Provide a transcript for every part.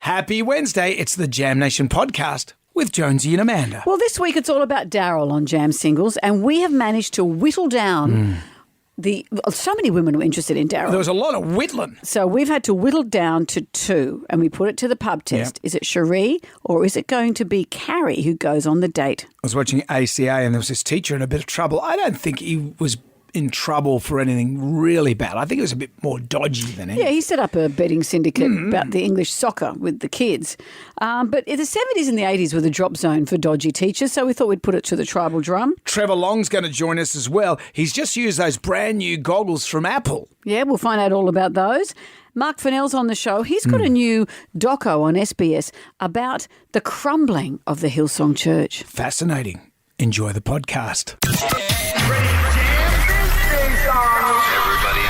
Happy Wednesday. It's the Jam Nation podcast with Jonesy and Amanda. Well, this week it's all about Daryl on Jam Singles, and we have managed to whittle down so many women were interested in Daryl. There was a lot of whittling. So we've had to whittle down to two, and we put it to the pub test. Yep. Is it Cherie or is it going to be Carrie who goes on the date? I was watching ACA and there was this teacher in a bit of trouble. I don't think he was in trouble for anything really bad. I think it was a bit more dodgy than anything. Yeah, he set up a betting syndicate about the English soccer with the kids. But in the 70s and the 80s were the drop zone for dodgy teachers, so we thought we'd put it to the tribal drum. Trevor Long's going to join us as well. He's just used those brand new goggles from Apple. Yeah, we'll find out all about those. Mark Fennell's on the show. He's got a new doco on SBS about the crumbling of the Hillsong Church. Fascinating. Enjoy the podcast. Everybody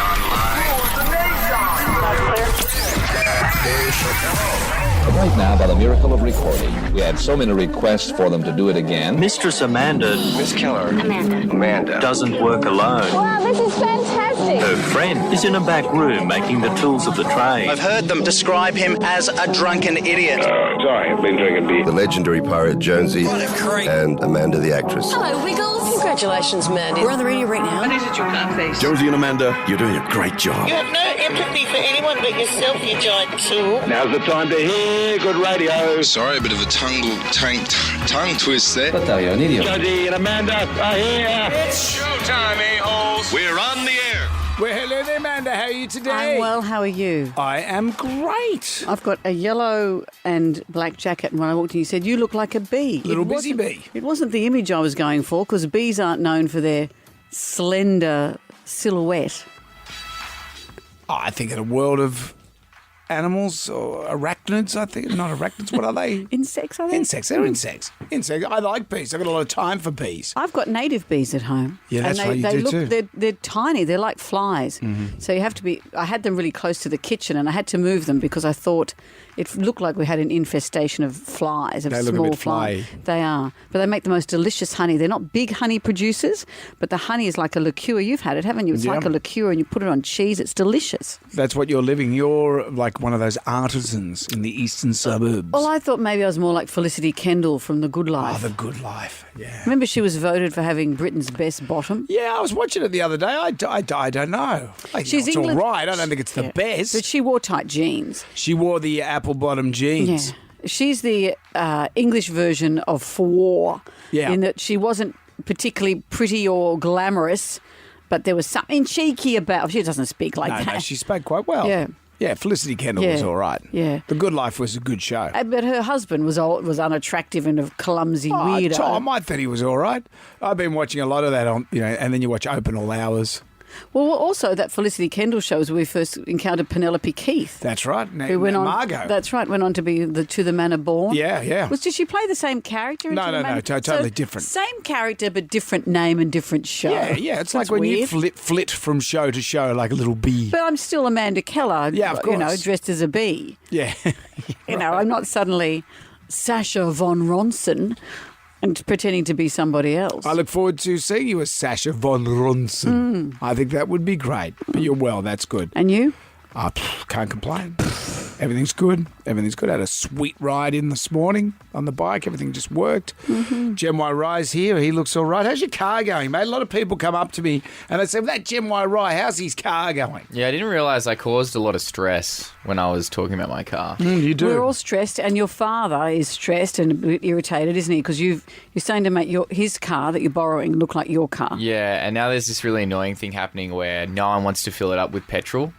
Right now, by the miracle of recording, we had so many requests for them to do it again. Mistress Amanda. Miss Keller. Amanda. Doesn't work alone. Wow, this is fantastic. Her friend is in a back room making the tools of the trade. I've heard them describe him as a drunken idiot. Sorry, I've been drinking beer. The legendary pirate Jonesy and Amanda the actress. Hello, Wiggles. Congratulations, Mandy. We're on the radio right now. What is it, you can't Jonesy and Amanda, you're doing a great job. You have no empathy for anyone but yourself, you giant tool. Now's the time to hear good radio. Sorry, a bit of a tongue twist there. But you're an idiot. Jonesy and Amanda are here. It's showtime, a-holes. We're on the air. Well, hello there, Amanda. How are you today? I'm well. How are you? I am great. I've got a yellow and black jacket, and when I walked in, you said, you look like a bee. Little busy bee. It wasn't the image I was going for, because bees aren't known for their slender silhouette. Oh, I think in a world of animals or arachnids, I think. Not arachnids, what are they? Insects, I think. Insects. They're insects. Insects. I like bees. I've got a lot of time for bees. I've got native bees at home. Yeah, that's and right, you they do look, too. They're tiny. They're like flies. So you have to be... I had them really close to the kitchen and I had to move them because I thought it looked like we had an infestation of flies, of They look a small bit flies. flyy. They are. But they make the most delicious honey. They're not big honey producers, but the honey is like a liqueur. You've had it, haven't you? It's Yeah. like a liqueur and you put it on cheese. It's delicious. That's what you're living. You're like one of those artisans in the eastern suburbs. Well, I thought maybe I was more like Felicity Kendall from The Good Life. The good life. Yeah. Remember she was voted for having Britain's best bottom? Yeah, I was watching it the other day. I don't know. She's it's England- all right. I don't think it's the Yeah. best. But she wore tight jeans. She wore the apple-bottom jeans. Yeah. She's the English version of For War. Yeah. In that she wasn't particularly pretty or glamorous, but there was something cheeky about. She doesn't speak like that. No, she spoke quite well. Yeah. Yeah, Felicity Kendall was Yeah. all right. Yeah. The Good Life was a good show. But her husband was unattractive and a clumsy weirdo. Tom, I thought he was all right. I've been watching a lot of that on, and then you watch Open All Hours. Well, also that Felicity Kendall show was where we first encountered Penelope Keith. That's right. Who went on? Margot. That's right. Went on to be the To the Manor Born. Yeah. Did she play the same character? In No, To the no, Manor? no, totally different. Same character, but different name and different show. Yeah. It's That's like when you weird. flit from show to show like a little bee. But I'm still Amanda Keller. Yeah, of course. Dressed as a bee. Yeah. I'm not suddenly Sasha von Ronson and pretending to be somebody else. I look forward to seeing you as Sasha von Ronson. I think that would be great. But you're well, that's good. And you? Can't complain. Everything's good. Everything's good. I had a sweet ride in this morning on the bike. Everything just worked. Jem Y. Rye's here. He looks all right. How's your car going, mate? A lot of people come up to me and they say, well, that Jem Y. Rye, how's his car going? Yeah, I didn't realise I caused a lot of stress when I was talking about my car. You do. We're all stressed, and your father is stressed and a bit irritated, isn't he? Because you're saying to make his car that you're borrowing look like your car. Yeah, and now there's this really annoying thing happening where no one wants to fill it up with petrol.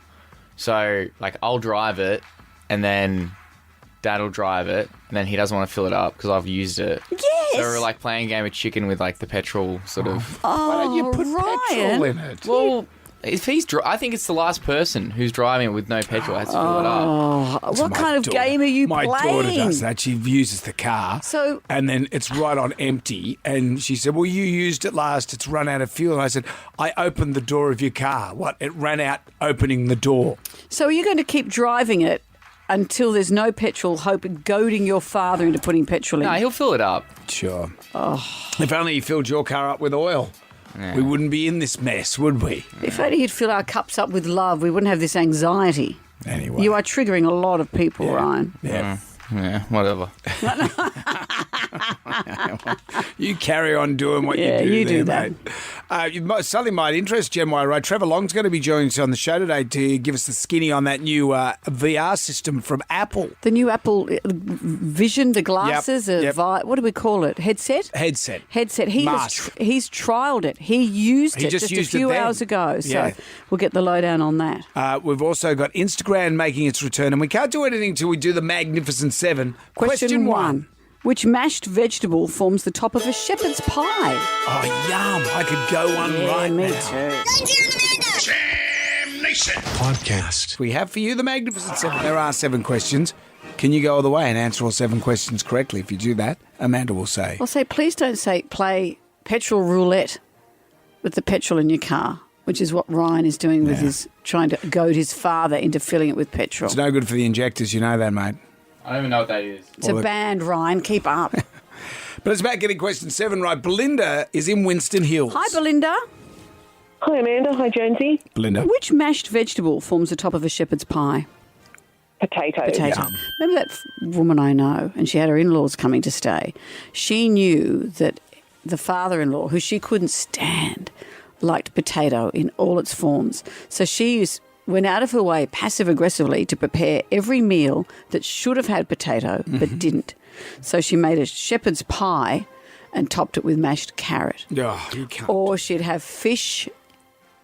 So, I'll drive it, and then Dad'll drive it, and then he doesn't want to fill it up because I've used it. Yes! So we're playing a game of chicken with the petrol sort of... Why don't you put Ryan. petrol in it? Well, if I think it's the last person who's driving it with no petrol has to fill it up. Oh, what kind of game are you my playing? daughter does that. She uses the car, So- and then it's right on empty. And she said, well, you used it last. It's run out of fuel. And I said, I opened the door of your car. What? It ran out opening the door. So are you going to keep driving it until there's no petrol, goading your father into putting petrol in? No, he'll fill it up. Sure. If only you filled your car up with oil. Yeah. We wouldn't be in this mess, would we? If only he'd fill our cups up with love, we wouldn't have this anxiety. Anyway. You are triggering a lot of people, Ryan. Yeah. Yeah, whatever. You carry on doing what Yeah, you do you there, do that. mate. Something might interest Jen Wright. Trevor Long's going to be joining us on the show today to give us the skinny on that new VR system from Apple. The new Apple Vision, the glasses, what do we call it? Headset? Headset. He's trialled it. He used it just a few hours ago. So we'll get the lowdown on that. We've also got Instagram making its return, and we can't do anything till we do the Magnificent Seven. Question 1. Which mashed vegetable forms the top of a shepherd's pie? Oh, yum. I could go one right me now. too. Jam Nation. Podcast. We have for you the Magnificent Seven. There are 7 questions. Can you go all the way and answer all 7 questions correctly? If you do that, Amanda will say. I'll say, please don't play petrol roulette with the petrol in your car, which is what Ryan is doing with his trying to goad his father into filling it with petrol. It's no good for the injectors, you know that, mate. I don't even know what that is. It's a band, Ryan. Keep up. But it's about getting question 7 right. Belinda is in Winston Hills. Hi, Belinda. Hi, Amanda. Hi, Jonesy. Belinda. Which mashed vegetable forms the top of a shepherd's pie? Potato. Yum. Remember that woman I know, and she had her in-laws coming to stay. She knew that the father-in-law, who she couldn't stand, liked potato in all its forms. So she went out of her way passive-aggressively to prepare every meal that should have had potato but didn't. So she made a shepherd's pie and topped it with mashed carrot. Oh, you can't. Or she'd have fish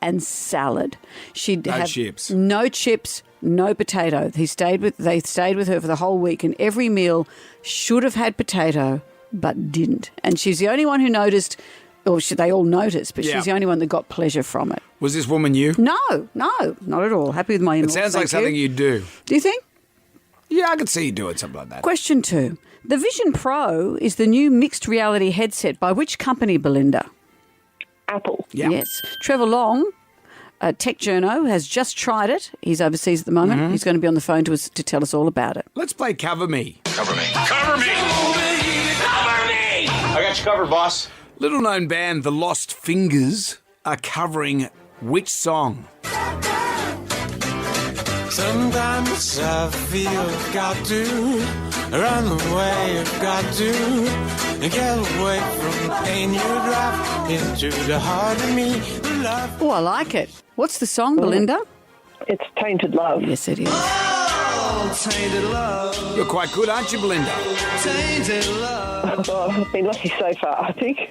and salad. She'd have chips. No chips, no potato. They stayed with her for the whole week, and every meal should have had potato but didn't. And she's the only one who noticed. Or they all noticed, but she's the only one that got pleasure from it. Was this woman you? No, not at all. Happy with my in-laws. It sounds like something you'd do. Do you think? Yeah, I could see you doing something like that. Question 2. The Vision Pro is the new mixed reality headset by which company, Belinda? Apple. Yeah. Yes. Trevor Long, a tech journo, has just tried it. He's overseas at the moment. He's going to be on the phone to us to tell us all about it. Let's play Cover Me. Cover me. Cover me. Cover me. I got you covered, boss. Little known band The Lost Fingers are covering which song? Sometimes I feel I've got to run away, I've got to get away from the pain you drive into the heart of me. Love. Oh, I like it. What's the song, Belinda? It's Tainted Love. Yes, it is. Oh, tainted love, You're quite good, aren't you, Belinda? tainted love. Oh, I've been lucky so far, I think.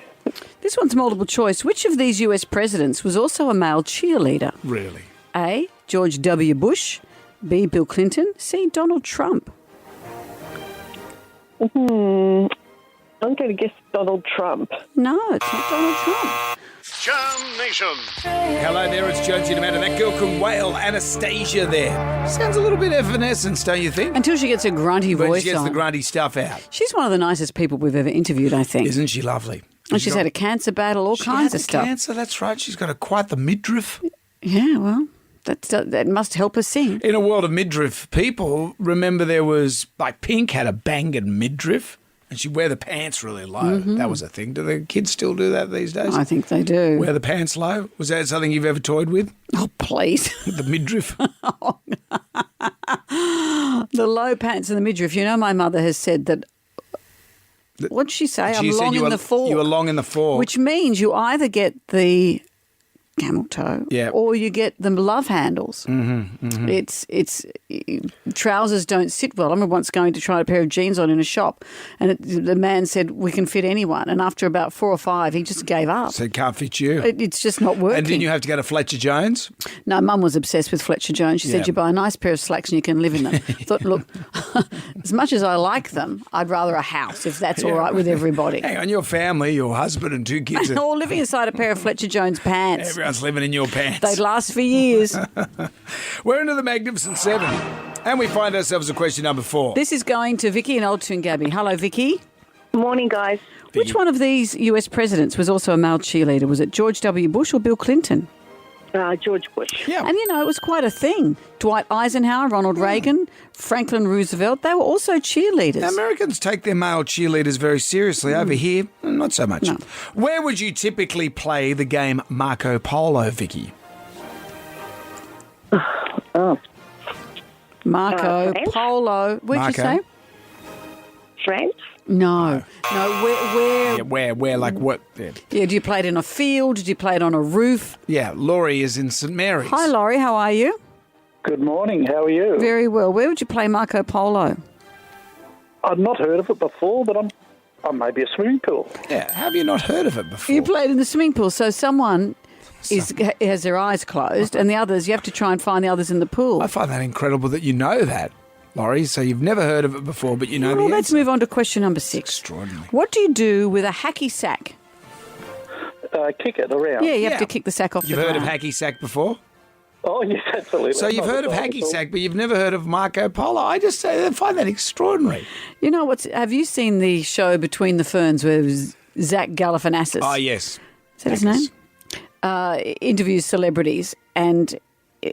This one's multiple choice. Which of these US presidents was also a male cheerleader? Really? A. George W. Bush. B. Bill Clinton. C. Donald Trump. I'm going to guess Donald Trump. No, it's not Donald Trump. Jam Nation. Hello there, it's Jonesy and Amanda. That girl can wail. Anastasia there. Sounds a little bit evanescent, don't you think? Until she gets her grunty When voice she gets on. the grunty stuff out. She's one of the nicest people we've ever interviewed, I think. Isn't she lovely? And she's had a cancer battle, all kinds of stuff. Cancer, that's right. She's got quite the midriff. Yeah, well, that must help her sing. In a world of midriff people, remember there was, like, Pink had a banging midriff and she'd wear the pants really low. That was a thing. Do the kids still do that these days? I think they do. Wear the pants low? Was that something you've ever toyed with? Oh, please. The midriff? The low pants and the midriff. You know, my mother has said that. What'd she say? She I'm said long you in were- the fork. You were long in the fork. Which means you either get the camel toe or you get the love handles. It's trousers don't sit well. I remember once going to try a pair of jeans on in a shop and the man said, we can fit anyone. And after about 4 or 5, he just gave up. So it can't fit you. It's just not working. And didn't you have to go to Fletcher Jones? No, Mum was obsessed with Fletcher Jones. She Yeah. said, you buy a nice pair of slacks and you can live in them. I thought, look, as much as I like them, I'd rather a house if that's all right with everybody. Hang on, your family, your husband and 2 kids. And all living inside a pair of Fletcher Jones pants. Everyone's living in your pants. They'd last for years. We're into the Magnificent Seven. And we find ourselves at question number 4. This is going to Vicky and Old Toongabbie. Hello, Vicky. Morning, guys. Which one of these US presidents was also a male cheerleader? Was it George W. Bush or Bill Clinton? George Bush. Yeah. And, you know, it was quite a thing. Dwight Eisenhower, Ronald Reagan, Franklin Roosevelt, they were also cheerleaders. Now, Americans take their male cheerleaders very seriously. Over here, not so much. No. Where would you typically play the game Marco Polo, Vicky? Marco France. Polo. Where'd you Marco. say? France? No. Where? Yeah, where, like what? Yeah. Yeah, do you play it in a field? Did you play it on a roof? Yeah, Laurie is in St Mary's. Hi, Laurie. How are you? Good morning. How are you? Very well. Where would you play Marco Polo? I've not heard of it before, but I'm maybe a swimming pool. Yeah, have you not heard of it before? You played in the swimming pool, so someone has their eyes closed, and the others, you have to try and find the others in the pool. I find that incredible that you know that, Laurie. So you've never heard of it before, but you know Well, the let's answer. move on to question number 6. Extraordinary. What do you do with a hacky sack? Kick it around. Yeah, you have to kick the sack off You've the heard of ground. hacky sack before? Oh, yes, absolutely. So you've Not heard of at all. hacky sack, but you've never heard of Marco Polo. I find that extraordinary. You know what's? Have you seen the show Between the Ferns where it was Zach Galifianakis? Oh, yes. Is that his name? Interviews celebrities and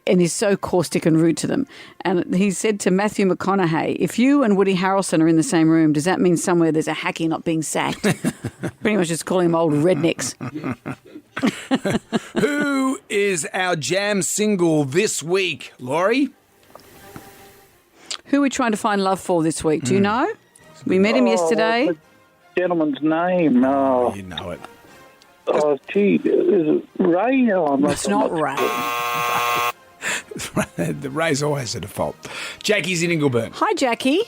he's so caustic and rude to them. And he said to Matthew McConaughey, if you and Woody Harrelson are in the same room, does that mean somewhere there's a hacky not being sacked? Pretty much just calling them old rednecks. Who is our jam single this week, Laurie? Who are we trying to find love for this week? Do you know? We met him yesterday. The gentleman's name. Oh, you know it. Oh, gee, is it Ray? Oh, It's not Ray. The Ray's always a default. Jackie's in Ingleburn. Hi, Jackie.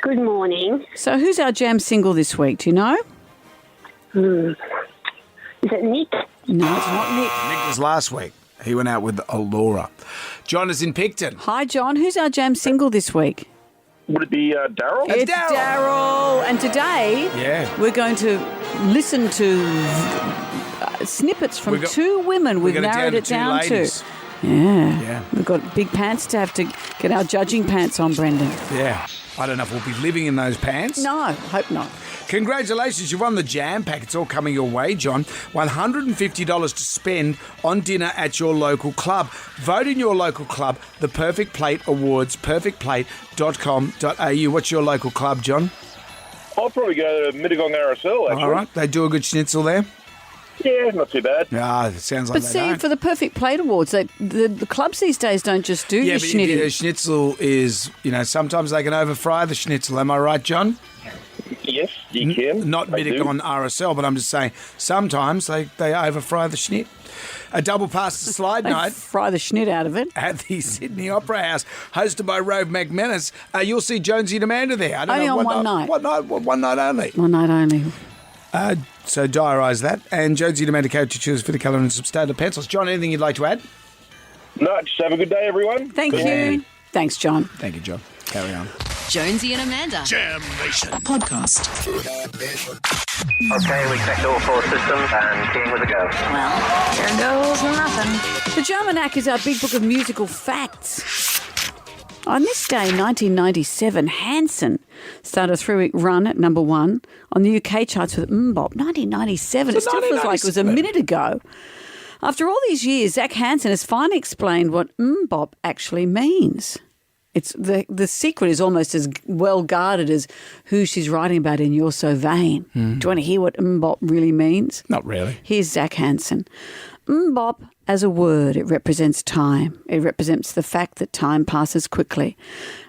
Good morning. So who's our jam single this week? Do you know? Is it Nick? No, it's not Nick. Nick was last week. He went out with Allura. John is in Picton. Hi, John. Who's our jam single this week? Would it be Daryl? It's Daryl. And today we're going to listen to snippets from two women. We've narrowed it down to. Yeah. We've got big pants to have to get our judging pants on, Brendan. Yeah. I don't know if we'll be living in those pants. No, hope not. Congratulations, you've won the jam pack. It's all coming your way, John. $150 to spend on dinner at your local club. Vote in your local club, the Perfect Plate Awards, perfectplate.com.au. What's your local club, John? I'll probably go to Mittagong RSL, actually. All right, they do a good schnitzel there? Yeah, not too bad. Ah, it sounds like But they see, don't. for the Perfect Plate Awards, the clubs these days don't just do your but schnitty. the schnitzel is, sometimes they can over-fry the schnitzel. Am I right, John? Yes, you can. Not Mittagong RSL, but I'm just saying sometimes they over-fry the schnit. A double pass to slide They night. fry the schnit out of it. At the Sydney Opera House, hosted by Rove McManus. You'll see Jonesy and Amanda there. I don't Only know, on one night. One night only. One night only. So diarise that. And Jonesy and Amanda coach to choose for the colour and some standard pencils. John, anything you'd like to add? No, just have a good day, everyone. Thank you. Thanks, John. Thank you, John. Carry on. Jonesy and Amanda. Jam Nation. Podcast. Okay, we checked all 4 systems and keying with a go. Well, here goes nothing. The Germanac is our big book of musical facts. On this day, 1997, Hanson started a 3-week run at number 1 on the UK charts with Mbop. 1997. It still feels like it was a minute ago. After all these years, Zach Hanson has finally explained what Mbop actually means. It's the secret is almost as well guarded as who she's writing about in You're So Vain. Do you want to hear what Mbop really means? Not really. Here's Zach Hanson. Mbop, as a word, it represents time. It represents the fact that time passes quickly.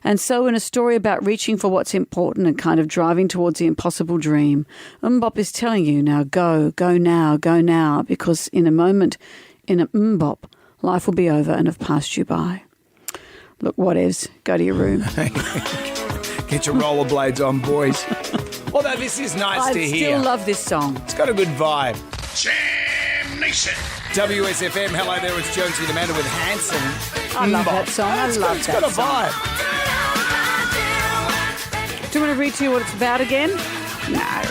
And so in a story about reaching for what's important and kind of driving towards the impossible dream, Mbop is telling you, now go now, because in a moment, in a Mbop, life will be over and have passed you by. Look, whatevs, go to your room. Get your rollerblades on, boys. Although this is nice to hear. I still love this song. It's got a good vibe. Jam Nation. WSFM, hello there, it's Jonesy and Amanda with Hanson. I love that song. I love It's that got a song. vibe. Do you want to read to you what it's about again? No.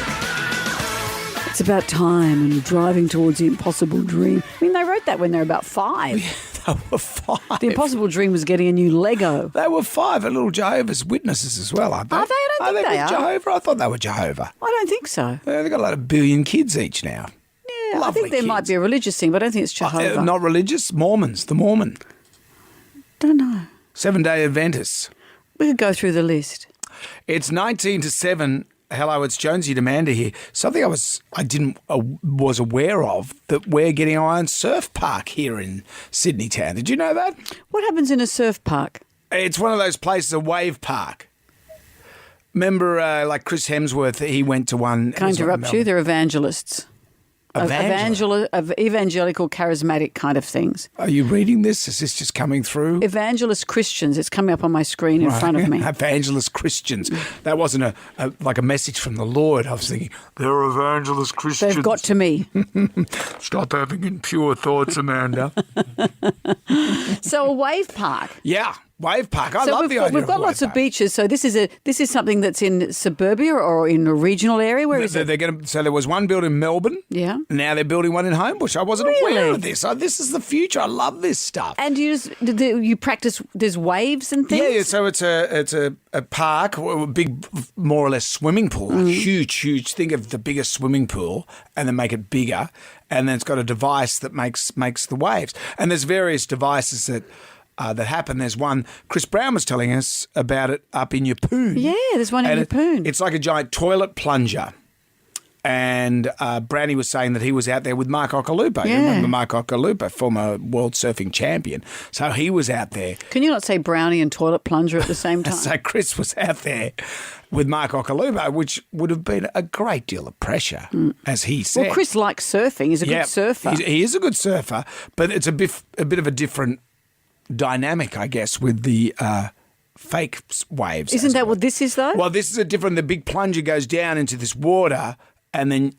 It's about time and driving towards the impossible dream. I mean, they wrote that when they were about 5. They were 5. The impossible dream was getting a new Lego. They were 5, and little Jehovah's Witnesses as well, aren't they? Are they? I don't think they are. Jehovah? I thought they were Jehovah. I don't think so. They've got like 1 billion kids each now. Yeah, I think there might be a religious thing, but I don't think it's Jehovah. Not religious, Mormons, the Mormon. Don't know. 7-day Adventists. We could go through the list. It's 19 to 7. Hello, it's Jonesy and Amanda here. Something I was aware of, that we're getting our own surf park here in Sydney town. Did you know that? What happens in a surf park? It's one of those places, a wave park. Remember, like Chris Hemsworth, he went to one. Can I interrupt you? They're evangelists. Evangelical, charismatic kind of things. Are you reading this? Is this just coming through? Evangelist Christians. It's coming up on my screen in front of me. Evangelist Christians. That wasn't like a message from the Lord. I was thinking, they're evangelist Christians. They've got to me. Stop having impure thoughts, Amanda. So a wave park. Yeah. Wave park. I love the idea. We've got lots of beaches. So this is something that's in suburbia or in a regional area. Where is it? So there was one built in Melbourne. Yeah. Now they're building one in Homebush. I wasn't aware of this. This is the future. I love this stuff. And you practice. There's waves and things. Yeah. So it's a park, a big, more or less swimming pool, huge. Think of the biggest swimming pool, and then make it bigger, and then it's got a device that makes the waves. And there's various devices that happen. There's one, Chris Brown was telling us about it up in Yeppoon. Yeah, there's one in Yeppoon. It's like a giant toilet plunger. And Brownie was saying that he was out there with Mark Occhilupo. Yeah. You remember Mark Occhilupo, former world surfing champion. So he was out there. Can you not say Brownie and toilet plunger at the same time? So Chris was out there with Mark Occhilupo, which would have been a great deal of pressure, as he said. Well, Chris likes surfing. He's a good surfer. He is a good surfer, but it's a bit of a different dynamic, I guess, with the fake waves. Isn't that what this is, though? Well, this is the big plunger goes down into this water, and then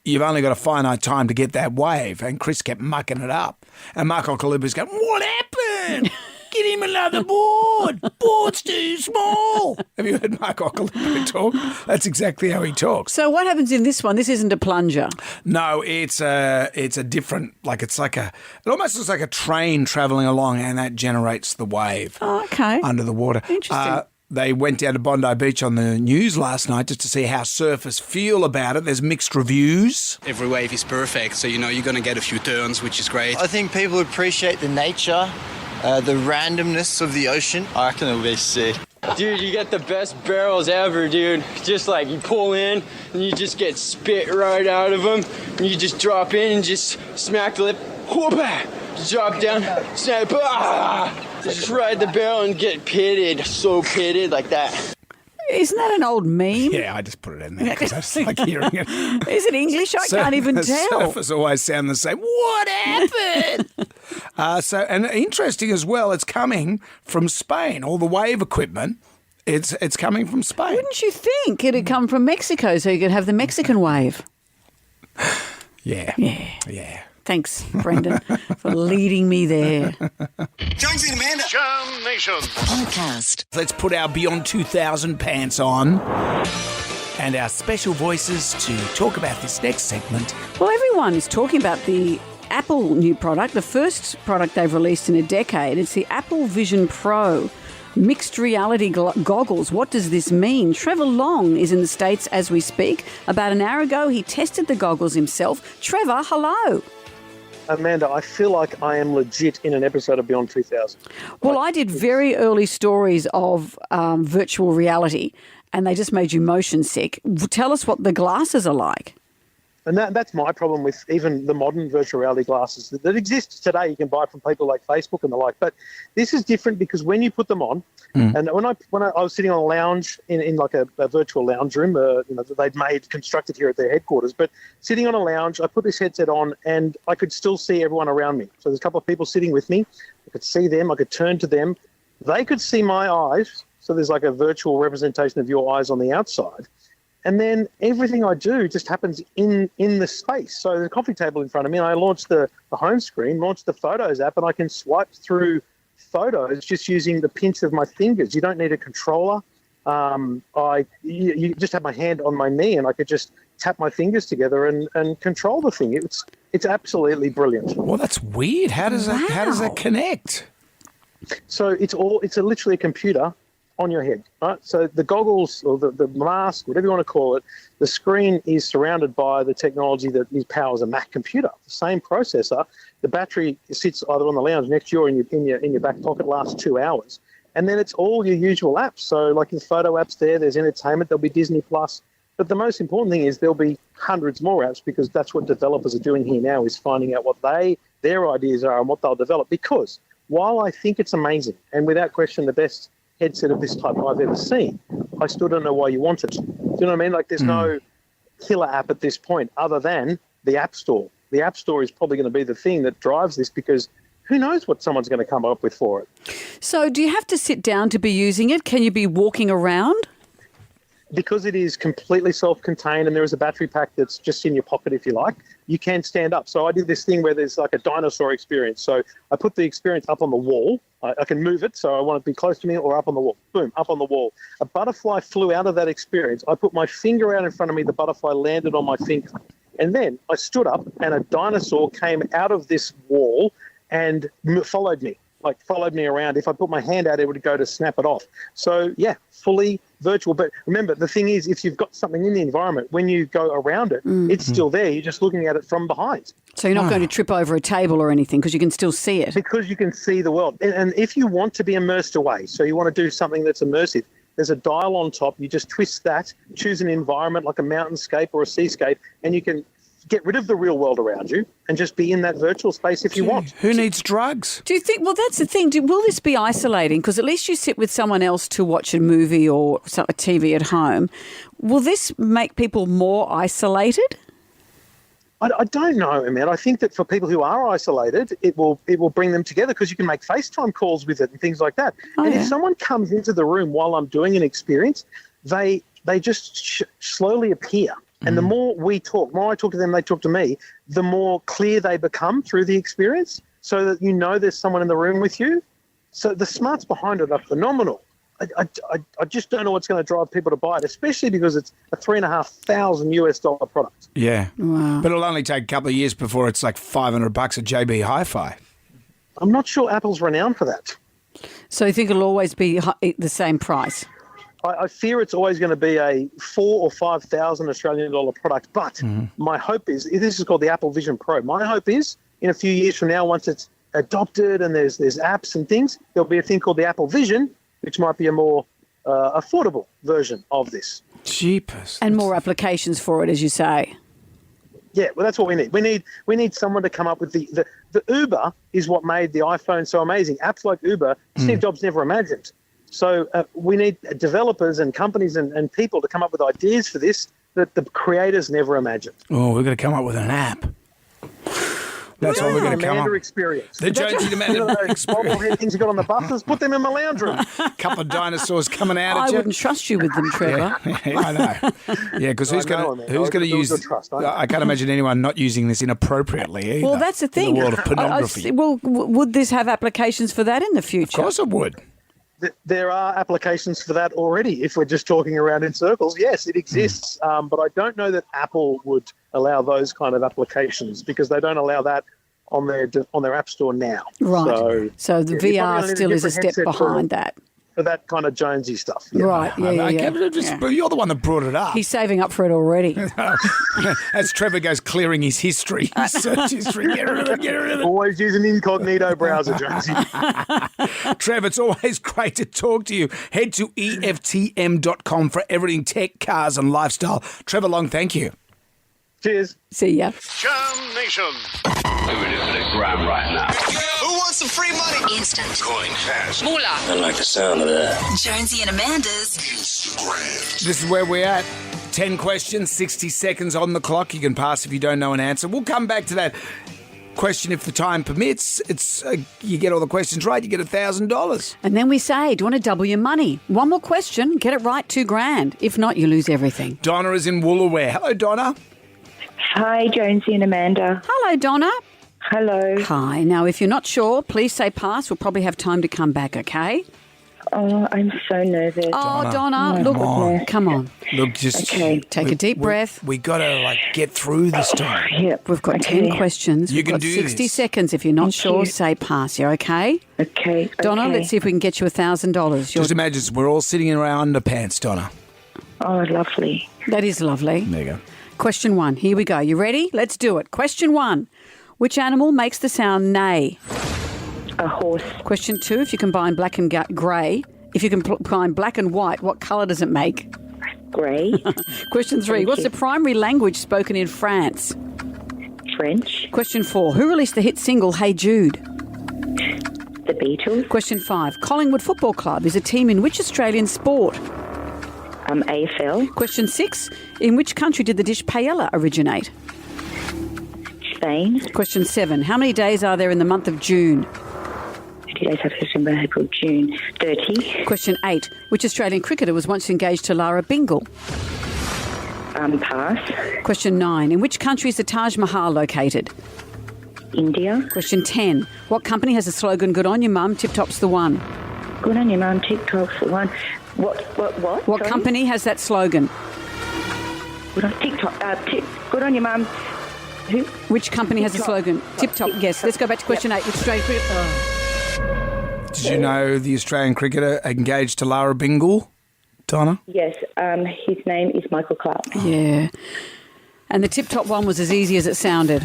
you've only got a finite time to get that wave, and Chris kept mucking it up. And Mark Occhilupo's going, what happened? Get him another board. Board's too small. Have you heard Mark Occhilupo talk? That's exactly how he talks. So what happens in this one? This isn't a plunger. No, it's a different, it almost looks like a train travelling along, and that generates the wave. Oh, okay. Under the water. Interesting. They went down to Bondi Beach on the news last night just to see how surfers feel about it. There's mixed reviews. Every wave is perfect, so you're going to get a few turns, which is great. I think people appreciate the nature, the randomness of the ocean. I reckon it'll be sick. Dude, you get the best barrels ever, dude. Just like you pull in and you just get spit right out of them. And you just drop in and just smack the lip. Whoop-ah! Drop down, snap, just ride the barrel and get pitted. So pitted like that. Isn't that an old meme? Yeah, I just put it in there because I just like hearing it. Is it English? I can't even tell. Surfers always sound the same. What happened? And interesting as well, it's coming from Spain. All the wave equipment, it's coming from Spain. Wouldn't you think it'd come from Mexico so you could have the Mexican wave? Yeah. Thanks, Brendan, for leading me there. Jonesy and Amanda. Jam Nation. Podcast. Let's put our Beyond 2000 pants on and our special voices to talk about this next segment. Well, everyone is talking about the Apple new product, the first product they've released in a decade. It's the Apple Vision Pro. Mixed reality goggles. What does this mean? Trevor Long is in the States as we speak. About an hour ago, he tested the goggles himself. Trevor, hello. Amanda, I feel like I am legit in an episode of Beyond 2000. Well, I did very early stories of virtual reality, and they just made you motion sick. Tell us what the glasses are like. And that's my problem with even the modern virtual reality glasses that exist today. You can buy from people like Facebook and the like. But this is different because when you put them on, and when I was sitting on a lounge in like a virtual lounge room, they'd constructed here at their headquarters. But sitting on a lounge, I put this headset on and I could still see everyone around me. So there's a couple of people sitting with me. I could see them. I could turn to them. They could see my eyes. So there's like a virtual representation of your eyes on the outside. And then everything I do just happens in the space. So there's a coffee table in front of me, and I launched the home screen, launched the Photos app, and I can swipe through photos just using the pinch of my fingers. You don't need a controller. You just have my hand on my knee, and I could just tap my fingers together and control the thing. It's absolutely brilliant. Well, that's weird. How does that connect? So it's literally a computer on your head, right? So the goggles or the mask, whatever you want to call it, the screen is surrounded by the technology that powers a Mac computer. The same processor. The battery sits either on the lounge next to you or in your back pocket, lasts 2 hours. And then it's all your usual apps. So like the photo apps there's entertainment, there'll be Disney Plus. But the most important thing is there'll be hundreds more apps because that's what developers are doing here now is finding out what their ideas are and what they'll develop because while I think it's amazing and without question the best headset of this type I've ever seen, I still don't know why you want it. Do you know what I mean? Like there's no killer app at this point other than the App Store. The App Store is probably going to be the thing that drives this because who knows what someone's going to come up with for it. So do you have to sit down to be using it? Can you be walking around? Because it is completely self-contained and there is a battery pack that's just in your pocket if you like, you can stand up. So I did this thing where there's like a dinosaur experience. So I put the experience up on the wall. I can move it, so I want it to be close to me or up on the wall. Boom, up on the wall. A butterfly flew out of that experience. I put my finger out in front of me. The butterfly landed on my finger. And then I stood up and a dinosaur came out of this wall and followed me around. If I put my hand out, it would go to snap it off. So, yeah, fully virtual. But remember, the thing is, if you've got something in the environment, when you go around it, it's still there. You're just looking at it from behind. So you're not going to trip over a table or anything because you can still see it. Because you can see the world. And if you want to be immersed away, so you want to do something that's immersive, there's a dial on top. You just twist that, choose an environment like a mountainscape or a seascape, and you can get rid of the real world around you and just be in that virtual space if you want. Who needs drugs? Do you think, well, that's the thing. Will this be isolating? Because at least you sit with someone else to watch a movie or a TV at home. Will this make people more isolated? I don't know, man. I think that for people who are isolated, it will bring them together because you can make FaceTime calls with it and things like that. If someone comes into the room while I'm doing an experience, they just slowly appear. And the more we talk, the more I talk to them, they talk to me, the more clear they become through the experience so that you know there's someone in the room with you. So the smarts behind it are phenomenal. I just don't know what's going to drive people to buy it, especially because it's a $3,500 product. Yeah. Wow. But it'll only take a couple of years before it's like $500 at JB Hi-Fi. I'm not sure Apple's renowned for that. So you think it'll always be the same price? I fear it's always going to be a $4,000 or $5,000 Australian dollar product. But my hope is, this is called the Apple Vision Pro. My hope is in a few years from now, once it's adopted and there's apps and things, there'll be a thing called the Apple Vision, which might be a more affordable version of this. Jeepers. And more applications for it, as you say. Yeah, well, that's what we need. We need someone to come up with the Uber is what made the iPhone so amazing. Apps like Uber, Steve Jobs never imagined. So we need developers and companies and people to come up with ideas for this that the creators never imagined. Oh, we're going to come up with an app. That's what we're going to come up with. Experience. The Jonesy and Amanda experience. Things you got on the buses, put them in my lounge room. A couple of dinosaurs coming out at you. I wouldn't trust you with them, Trevor. Yeah, I know. Yeah, because who's going to use? I can't imagine anyone not using this inappropriately either. Well, that's the thing. In the world of pornography. Would this have applications for that in the future? Of course it would. There are applications for that already. If we're just talking around in circles, yes, it exists. But I don't know that Apple would allow those kind of applications because they don't allow that on their App Store now. Right. So the VR still is a step behind that. For that kind of Jonesy stuff. Yeah. Right, yeah. You're the one that brought it up. He's saving up for it already. As Trevor goes clearing his history, his search history, get rid of it. Always use an incognito browser, Jonesy. Trev, it's always great to talk to you. Head to EFTM.com for everything tech, cars and lifestyle. Trevor Long, thank you. Cheers. See ya. Jam Nation. We're ready for the grab right now. Who wants some free money? Instant. Coin fast. Moolah. I like the sound of that. Jonesy and Amanda's Instagram. This is where we're at. 10 questions, 60 seconds on the clock. You can pass if you don't know an answer. We'll come back to that question if the time permits. It's you get all the questions right, you get $1,000. And then we say, do you want to double your money? One more question, get it right, $2,000. If not, you lose everything. Donna is in Woolooware. Hello, Donna. Hi, Jonesy and Amanda. Hello, Donna. Hello. Hi. Now, if you're not sure, please say pass. We'll probably have time to come back, okay? Oh, I'm so nervous. Oh, Donna, look, come on. Look, just take a deep breath. We got to get through this time. Yep, we've got 10 questions. You can do 60 this. seconds. If you're not sure, say pass. You okay? Okay. Donna, let's see if we can get you $1,000. Just imagine we're all sitting in our underpants, Donna. Oh, lovely. That is lovely. There you go. Question 1. Here we go. You ready? Let's do it. Question 1. Which animal makes the sound neigh? A horse. Question 2. If you combine black and grey, if you combine black and white, what colour does it make? Grey. Question 3. What's the primary language spoken in France? French. Question 4. Who released the hit single Hey Jude? The Beatles. Question 5. Collingwood Football Club is a team in which Australian sport? AFL. Question 6. In which country did the dish paella originate? Spain. Question 7. How many days are there in the month of June? 30 days after December, April, June. 30. Question 8. Which Australian cricketer was once engaged to Lara Bingle? Pass. Question 9. In which country is the Taj Mahal located? India. Question 10. What company has the slogan, "Good on your mum, Tip Top's the one"? Good on your mum, Tip Top's the one. What? What Sorry? company has that slogan? Good on TikTok. Good on your mum. Who? Which company has the slogan? Tip Top. Yes. Let's go back to question 8. Which Australian cricketer? Did you know the Australian cricketer engaged to Lara Bingle, Donna? Yes. His name is Michael Clark. Yeah. And the Tip Top one was as easy as it sounded.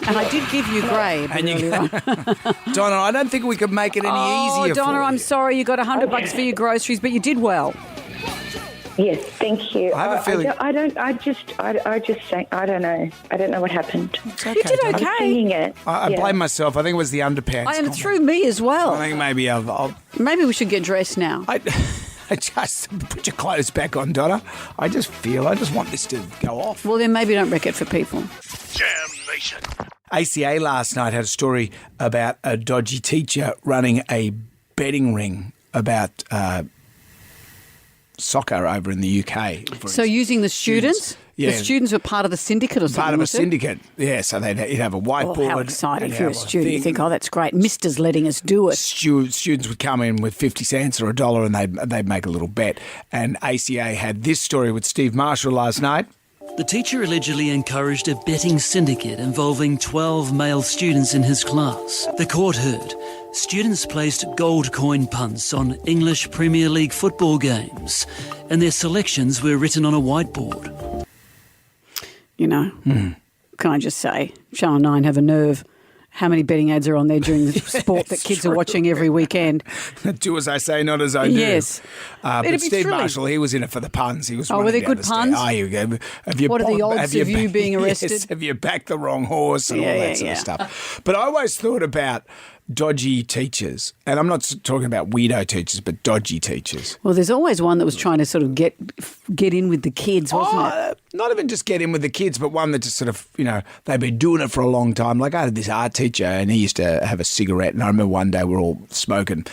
And I did give you grey. And you, Donna, I don't think we could make it any easier. Oh, Donna, for I'm you. sorry you got $100 for your groceries, but you did well. Yes, thank you. I have a feeling. I don't know. I don't know what happened. Okay, You did Donna. okay. I'm singing it. I blame myself. I think it was the underpants. And through me as well. I think maybe I'll Maybe we should get dressed now. I just put your clothes back on, Donna. I just want this to go off. Well, then maybe don't wreck it for people. Jam Nation. ACA last night had a story about a dodgy teacher running a betting ring about soccer over in the UK. So using the students? Yeah. The students were part of the syndicate or something? Part of a was it? syndicate, yeah. So you'd have a whiteboard. Oh, how exciting. and If you're a have student, you thing. think, oh, that's great. Mister's letting us do it. Students would come in with 50 cents or $1 and they'd make a little bet. And ACA had this story with Steve Marshall last night. The teacher allegedly encouraged a betting syndicate involving 12 male students in his class. The court heard students placed gold coin punts on English Premier League football games and their selections were written on a whiteboard. You know, can I just say, Channel 9 have a nerve. How many betting ads are on there during the sport that kids are watching every weekend? Do as I say, not as I do. Yes. But Steve Marshall, he was in it for the puns. He was. Oh, were they good puns? Oh, here we go. What are the odds of you being arrested? Yes, have you backed the wrong horse and all that sort of stuff? But I always thought about dodgy teachers, and I'm not talking about weirdo teachers, but dodgy teachers. Well, there's always one that was trying to sort of get in with the kids, wasn't it? Not even just get in with the kids, but one that just sort of, they've been doing it for a long time. Like I had this art teacher and he used to have a cigarette, and I remember one day we're all smoking,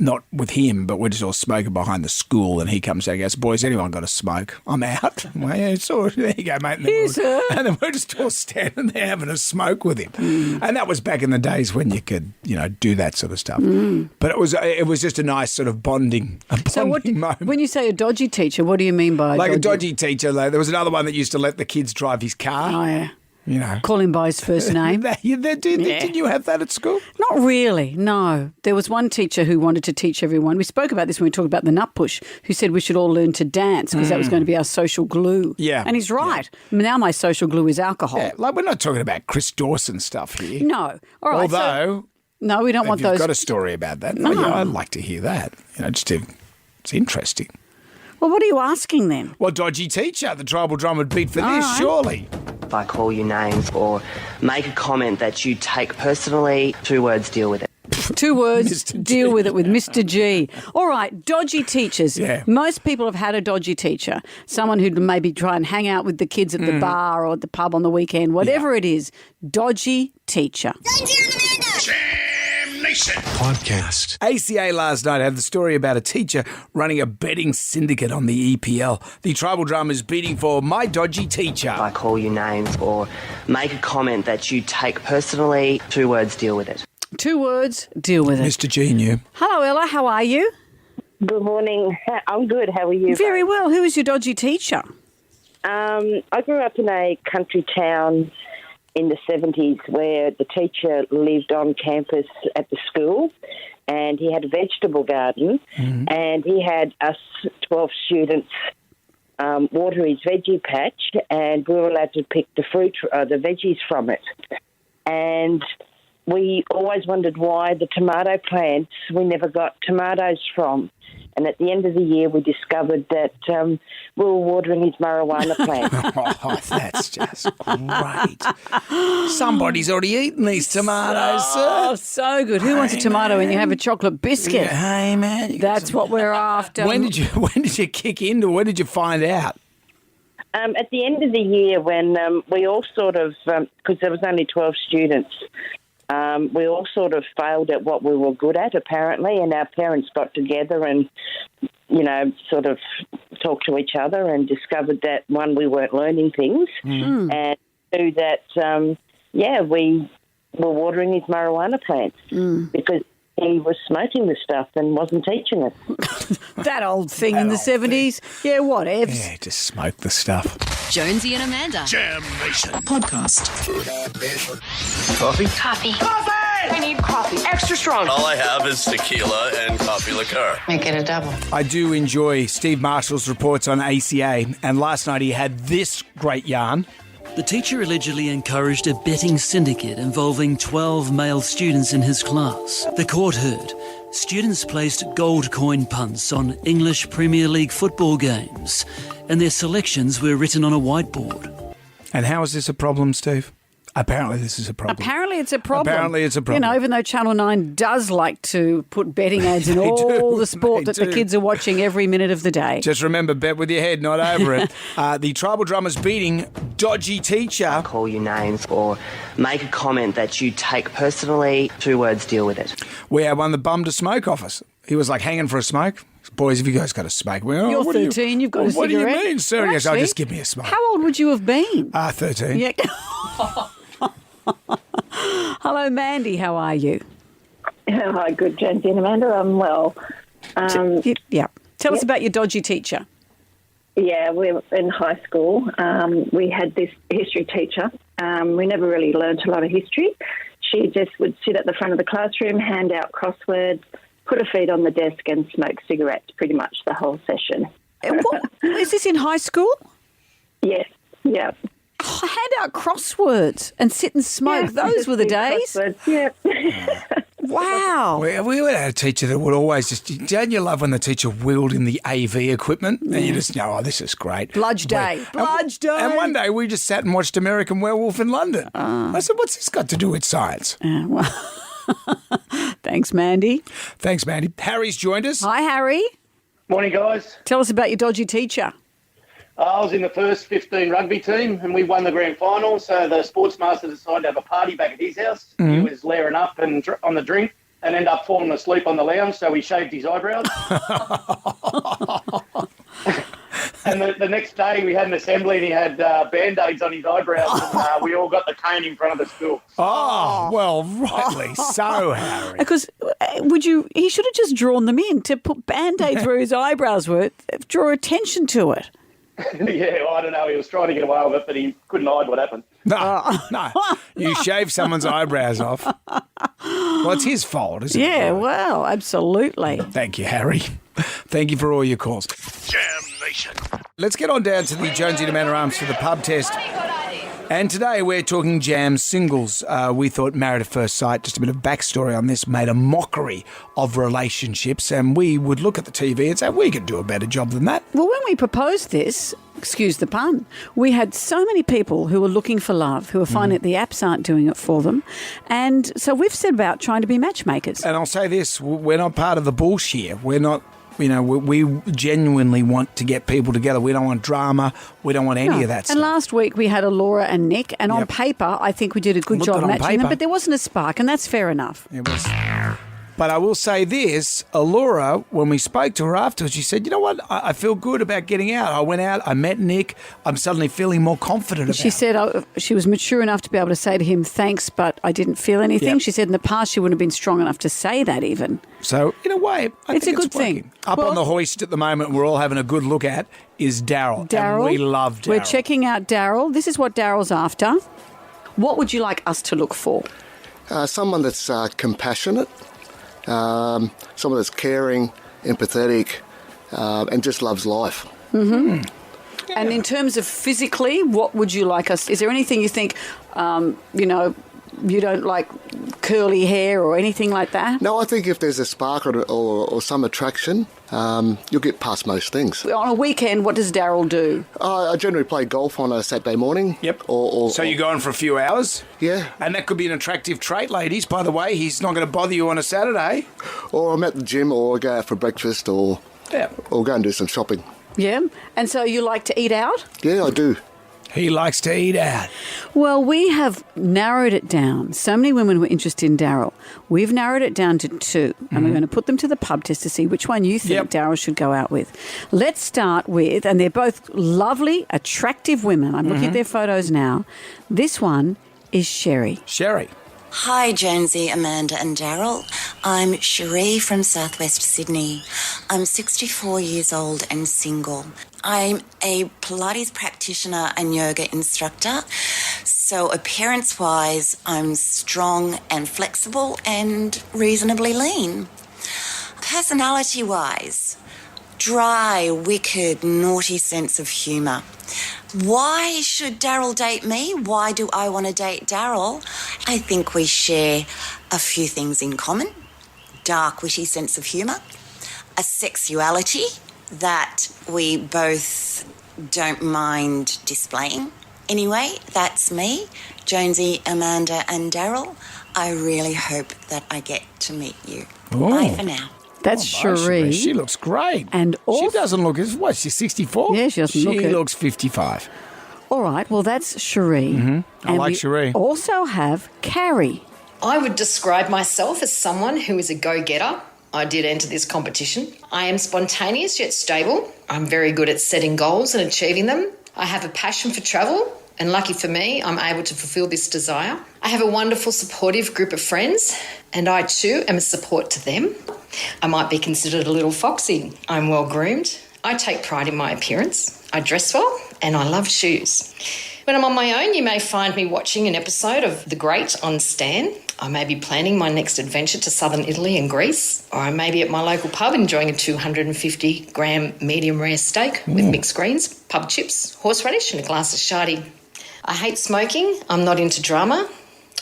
not with him, but we're just all smoking behind the school, and he comes out and goes, "Boys, anyone got a smoke? I'm out." Well, yeah, so there you go, mate. And then we're just all standing there having a smoke with him. And that was back in the days when you could, do that sort of stuff. But it was just a nice sort of bonding moment. When you say a dodgy teacher, what do you mean by a dodgy teacher? Like, there was another one that used to let the kids drive his car. Oh, yeah. know. Call him by his first name. Did you have that at school? Not really, no. There was one teacher who wanted to teach everyone. We spoke about this when we talked about the nut push, who said we should all learn to dance because that was going to be our social glue. Yeah. And he's right. Yeah. Now my social glue is alcohol. Yeah, like we're not talking about Chris Dawson stuff here. No. All right. Although... no, we don't want those... You've got a story about that. No. Yeah, I'd like to hear that. It's interesting. Well, what are you asking then? Well, dodgy teacher, the tribal drum would beat for this, surely. If I call you names or make a comment that you take personally, 2 words, deal with it. 2 words, deal with it with Mr. G. All right, dodgy teachers. Yeah. Most people have had a dodgy teacher, someone who'd maybe try and hang out with the kids at the bar or at the pub on the weekend, whatever it is. Dodgy teacher. Podcast. ACA last night had the story about a teacher running a betting syndicate on the EPL. The tribal drum is beating for my dodgy teacher. If I call you names or make a comment that you take personally, 2 words, deal with it. 2 words, deal with it. Mr. G and you. Hello, Ella. How are you? Good morning. I'm good. How are you? Very well. Who is your dodgy teacher? I grew up in a country town in the 70s where the teacher lived on campus at the school, and he had a vegetable garden, and he had us 12 students water his veggie patch, and we were allowed to pick the fruit, the veggies from it. And we always wondered why the tomato plants we never got tomatoes from. And at the end of the year, we discovered that we were watering his marijuana plant. Oh, that's just great. Somebody's already eaten these tomatoes, Oh, so good. Who wants a tomato when you have a chocolate biscuit? Hey, man. That's what we're after. When did you kick into? When did you find out? At the end of the year, when we all sort of, because there was only 12 students, we all sort of failed at what we were good at, apparently, and our parents got together and, sort of talked to each other and discovered that, one, we weren't learning things, and two, that, we were watering his marijuana plants because he was smoking the stuff and wasn't teaching us. That old thing in the 70s. Yeah, whatevs. Yeah, just smoke the stuff. Jonesy and Amanda. Jam Nation. Podcast. Coffee? Coffee. Coffee! I need coffee. Extra strong. All I have is tequila and coffee liqueur. Make it a double. I do enjoy Steve Marshall's reports on ACA, and last night he had this great yarn. The teacher allegedly encouraged a betting syndicate involving 12 male students in his class. The court heard students placed gold coin punts on English Premier League football games, and their selections were written on a whiteboard. And how is this a problem, Steve? Apparently this is a problem. Apparently it's a problem. Apparently it's a problem. You know, even though Channel 9 does like to put betting ads in all the sport that the kids are watching every minute of the day. Just remember, bet with your head, not over it. The tribal drummers beating Dodgy teacher. Call you names or make a comment that you take personally. 2 words, deal with it. We had one that bummed a smoke off us. He was like hanging for a smoke. Boys, have you guys got a smoke? We went, You're 13, you've got a cigarette. What do you mean, sir? Well, He goes, actually, just give me a smoke. How old would you have been? 13. Yeah. Hello, Mandy. How are you? Hi, good, Jonesy and Amanda. I'm well. Tell us about your dodgy teacher. Yeah, we were in high school. We had this history teacher. We never really learnt a lot of history. She just would sit at the front of the classroom, hand out crosswords, put her feet on the desk and smoke cigarettes pretty much the whole session. Is this in high school? Yes, yeah. Oh, hand out crosswords and sit and smoke. Yeah, those were the days. Yeah. Wow. We had a teacher that would always just... Don't you love when the teacher wheeled in the AV equipment? And you just know, this is great. Bludge day. Bludge day. And one day we just sat and watched American Werewolf in London. I said, what's this got to do with science? Thanks, Mandy. Thanks, Mandy. Harry's joined us. Hi, Harry. Morning, guys. Tell us about your dodgy teacher. I was in the first 15 rugby team and we won the grand final, so the sportsmaster decided to have a party back at his house. He was layering up and on the drink and ended up falling asleep on the lounge, so we shaved his eyebrows. And the next day we had an assembly and he had Band-Aids on his eyebrows and we all got the cane in front of the school. Oh, well, rightly so, Harry. Because he should have just drawn them in to put Band-Aids where his eyebrows were, draw attention to it. Yeah, well, I don't know. He was trying to get away with it, but he couldn't hide what happened. No. You shave someone's eyebrows off. Well, it's his fault, isn't it? Yeah, well, absolutely. Thank you, Harry. Thank you for all your calls. Jam Nation. Let's get on down to the Jonesy and Amanda Arms for the pub test. And today we're talking jam singles. We thought Married at First Sight, just a bit of backstory on this, made a mockery of relationships, and we would look at the TV and say, we could do a better job than that. Well, when we proposed this, excuse the pun, we had so many people who were looking for love, who were finding that the apps aren't doing it for them. And so we've set about trying to be matchmakers. And I'll say this, we're not part of the bullshit. We're not... we genuinely want to get people together. We don't want drama. We don't want any of that stuff. And last week we had Laura and Nick, and on paper I think we did a good job matching them, but there wasn't a spark, and that's fair enough. It was. But I will say this, Laura, when we spoke to her afterwards, she said, you know what, I feel good about getting out. I went out, I met Nick, I'm suddenly feeling more confident about it. She said she was mature enough to be able to say to him, thanks, but I didn't feel anything. Yep. She said in the past she wouldn't have been strong enough to say that even. So, in a way, I think it's a good thing. Up on the hoist at the moment, we're all having a good look at, is Daryl. And we love Daryl. We're checking out Daryl. This is what Daryl's after. What would you like us to look for? Someone that's compassionate. Someone that's caring, empathetic, and just loves life. Mm-hmm. And in terms of physically, what would you like us... Is there anything you think, you don't like curly hair or anything like that? No, I think if there's a spark or some attraction, you'll get past most things. On a weekend, what does Daryl do? I generally play golf on a Saturday morning. Yep. So you go on for a few hours? Yeah. And that could be an attractive trait, ladies. By the way, he's not going to bother you on a Saturday. Or I'm at the gym, or I go out for breakfast, or go and do some shopping. Yeah. And so you like to eat out? Yeah, I do. He likes to eat out. Well, we have narrowed it down. So many women were interested in Daryl. We've narrowed it down to 2, and we're going to put them to the pub test to see which one you think Daryl should go out with. Let's start with, and they're both lovely, attractive women. I'm looking at their photos now. This one is Sherry. Sherry. Hi, Jonesy, Amanda and Daryl. I'm Cherie from southwest Sydney. I'm 64 years old and single. I'm a Pilates practitioner and yoga instructor. So appearance-wise, I'm strong and flexible and reasonably lean. Personality-wise, dry, wicked, naughty sense of humour. Why should Daryl date me? Why do I want to date Daryl? I think we share a few things in common. Dark, witty sense of humour. A sexuality that we both don't mind displaying. Anyway, that's me, Jonesy, Amanda and Daryl. I really hope that I get to meet you. Bye for now. That's Cherie. She looks great. And she doesn't look, what, she's 64? Yeah, she doesn't look it. She looks 55. All right, well, that's Cherie. I like Cherie. Also have Carrie. I would describe myself as someone who is a go-getter. I did enter this competition. I am spontaneous yet stable. I'm very good at setting goals and achieving them. I have a passion for travel, and lucky for me, I'm able to fulfil this desire. I have a wonderful, supportive group of friends, and I too am a support to them. I might be considered a little foxy. I'm well groomed. I take pride in my appearance. I dress well, and I love shoes. When I'm on my own, you may find me watching an episode of The Great on Stan. I may be planning my next adventure to southern Italy and Greece, or I may be at my local pub enjoying a 250-gram medium rare steak with mixed greens, pub chips, horseradish and a glass of Shardy. I hate smoking. I'm not into drama.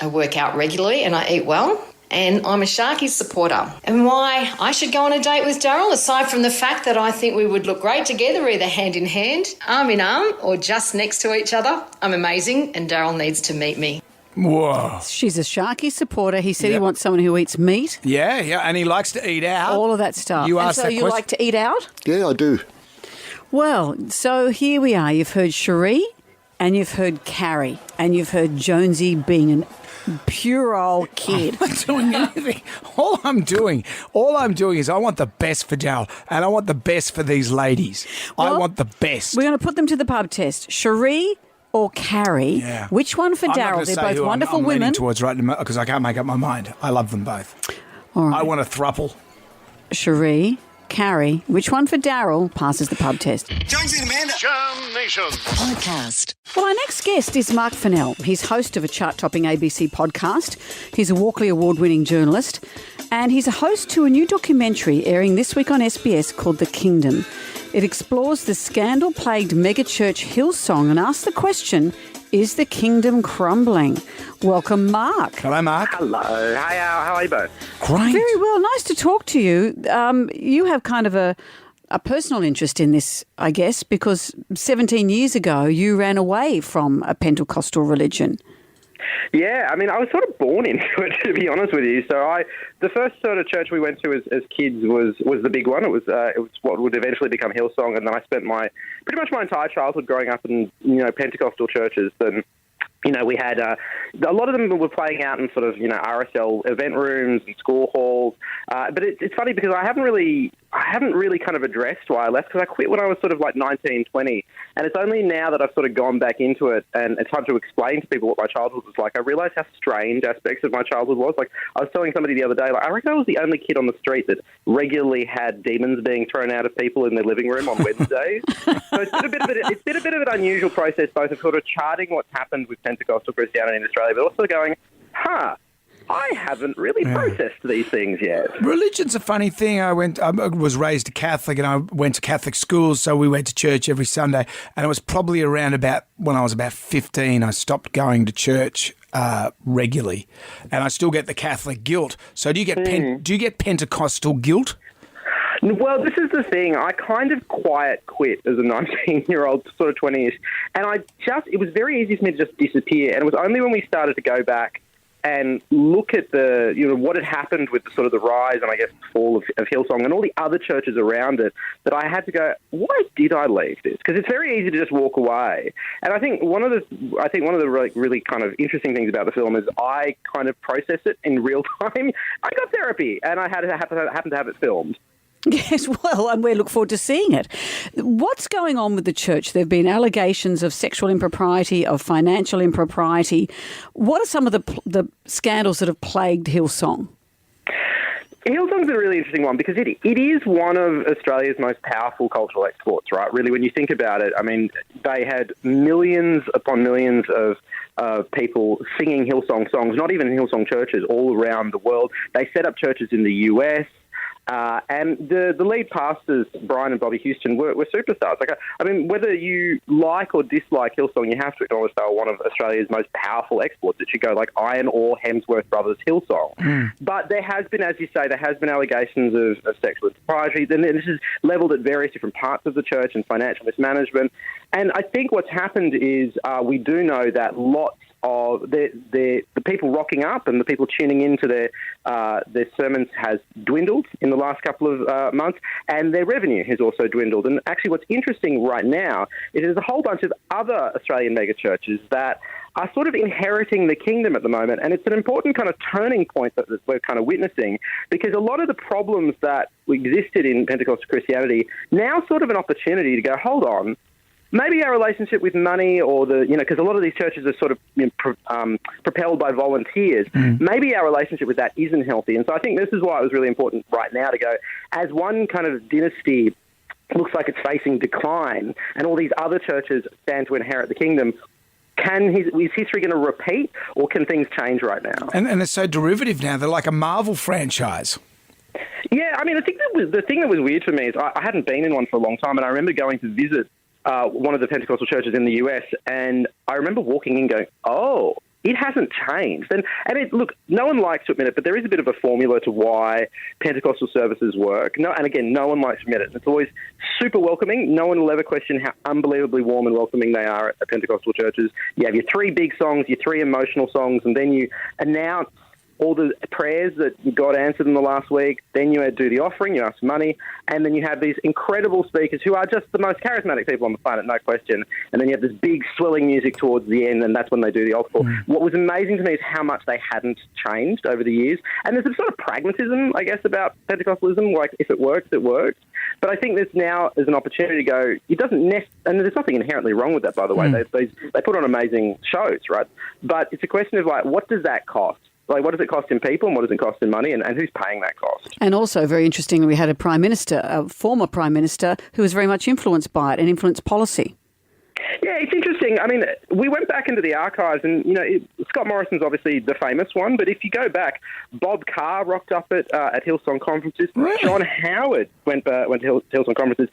I work out regularly and I eat well. And I'm a Sharkies supporter. And why I should go on a date with Daryl, aside from the fact that I think we would look great together, either hand in hand, arm in arm, or just next to each other. I'm amazing and Daryl needs to meet me. Whoa. She's a Sharky supporter. He said he wants someone who eats meat. Yeah, and he likes to eat out. All of that stuff. You and asked so that you question? like to eat out? Yeah, I do. Well, so here we are. You've heard Cherie and you've heard Carrie and you've heard Jonesy being an pure old kid. I'm not doing anything. All I'm doing is I want the best for Daryl and I want the best for these ladies. I want the best. We're going to put them to the pub test. Cherie or Carrie? Yeah. Which one for I'm not Daryl? gonna They're say both who wonderful I'm women. leaning towards right now because I can't make up my mind. I love them both. All right. I want a throuple. Cherie, Carrie, which one for Daryl passes the pub test? Jonesy and Amanda. Jam Nation. Podcast. Well, our next guest is Mark Fennell. He's host of a chart-topping ABC podcast. He's a Walkley Award-winning journalist, and he's a host to a new documentary airing this week on SBS called The Kingdom. It explores the scandal-plagued megachurch Hillsong and asks the question, is the kingdom crumbling? Welcome, Mark. Hello, Mark. Hello. Hi, how are you both? Great. Very well. Nice to talk to you. You have kind of a personal interest in this, I guess, because 17 years ago you ran away from a Pentecostal religion. Yeah, I mean, I was sort of born into it, to be honest with you. So the first sort of church we went to as kids was the big one. It was what would eventually become Hillsong, and then I spent pretty much my entire childhood growing up in Pentecostal churches. And we had a lot of them were playing out in sort of RSL event rooms and school halls. But it's funny because I haven't really kind of addressed why I left, because I quit when I was sort of like 19, 20. And it's only now that I've sort of gone back into it and it's time to explain to people what my childhood was like. I realised how strange aspects of my childhood was. Like, I was telling somebody the other day, I reckon I was the only kid on the street that regularly had demons being thrown out of people in their living room on Wednesdays. So it's been a bit of an unusual process, both of sort of charting what's happened with Pentecostal Christianity in Australia, but also going, I haven't really processed these things yet. Religion's a funny thing. I was raised a Catholic and I went to Catholic schools, so we went to church every Sunday. And it was probably around about when I was about 15, I stopped going to church regularly, and I still get the Catholic guilt. So do you get Pentecostal guilt? Well, this is the thing. I kind of quiet quit as a 19-year-old, sort of 20-ish, and it was very easy for me to just disappear. And it was only when we started to go back and look at what had happened with the rise and I guess fall of Hillsong and all the other churches around it that I had to go, why did I leave this? Because it's very easy to just walk away. And I think one of the really kind of interesting things about the film is I kind of process it in real time. I got therapy and I happened to have it filmed. Yes, well, and we look forward to seeing it. What's going on with the church? There have been allegations of sexual impropriety, of financial impropriety. What are some of the scandals that have plagued Hillsong? Hillsong's a really interesting one because it is one of Australia's most powerful cultural exports, right? Really, when you think about it, I mean, they had millions upon millions of people singing Hillsong songs, not even Hillsong churches, all around the world. They set up churches in the US. And the lead pastors, Brian and Bobby Houston, were superstars. I mean, whether you like or dislike Hillsong, you have to acknowledge they were one of Australia's most powerful exports. It should go like Iron Ore, Hemsworth Brothers, Hillsong. But there has been, as you say, allegations of sexual impropriety. Then this is levelled at various different parts of the church and financial mismanagement. And I think what's happened is we do know that lots of the people rocking up and the people tuning into their sermons has dwindled in the last couple of months, and their revenue has also dwindled. And actually what's interesting right now is there's a whole bunch of other Australian mega churches that are sort of inheriting the kingdom at the moment, and it's an important kind of turning point that we're kind of witnessing, because a lot of the problems that existed in Pentecostal Christianity now sort of an opportunity to go, hold on, maybe our relationship with money or because a lot of these churches are sort of propelled by volunteers, maybe our relationship with that isn't healthy. And so I think this is why it was really important right now to go, as one kind of dynasty looks like it's facing decline and all these other churches stand to inherit the kingdom, is history going to repeat or can things change right now? And they're so derivative now. They're like a Marvel franchise. Yeah, I mean, I think the thing that was weird for me is I hadn't been in one for a long time, and I remember going to visit one of the Pentecostal churches in the US, and I remember walking in going, oh, it hasn't changed. And look, no one likes to admit it, but there is a bit of a formula to why Pentecostal services work. And again, no one likes to admit it. It's always super welcoming. No one will ever question how unbelievably warm and welcoming they are at Pentecostal churches. You have your 3 big songs, your 3 emotional songs, and then you announce all the prayers that God answered in the last week. Then you do the offering, you ask for money, and then you have these incredible speakers who are just the most charismatic people on the planet, no question. And then you have this big swelling music towards the end, and that's when they do the altar call. What was amazing to me is how much they hadn't changed over the years. And there's a sort of pragmatism, I guess, about Pentecostalism, like if it works, it works. But I think there's now is an opportunity to go, it doesn't and there's nothing inherently wrong with that, by the way. They put on amazing shows, right? But it's a question of like, what does that cost? Like, what does it cost in people and what does it cost in money, and who's paying that cost? And also, very interestingly, we had a former Prime Minister, who was very much influenced by it and influenced policy. Yeah, it's interesting. I mean, we went back into the archives and, Scott Morrison's obviously the famous one, but if you go back, Bob Carr rocked up at Hillsong conferences. Really? John Howard went to Hillsong conferences.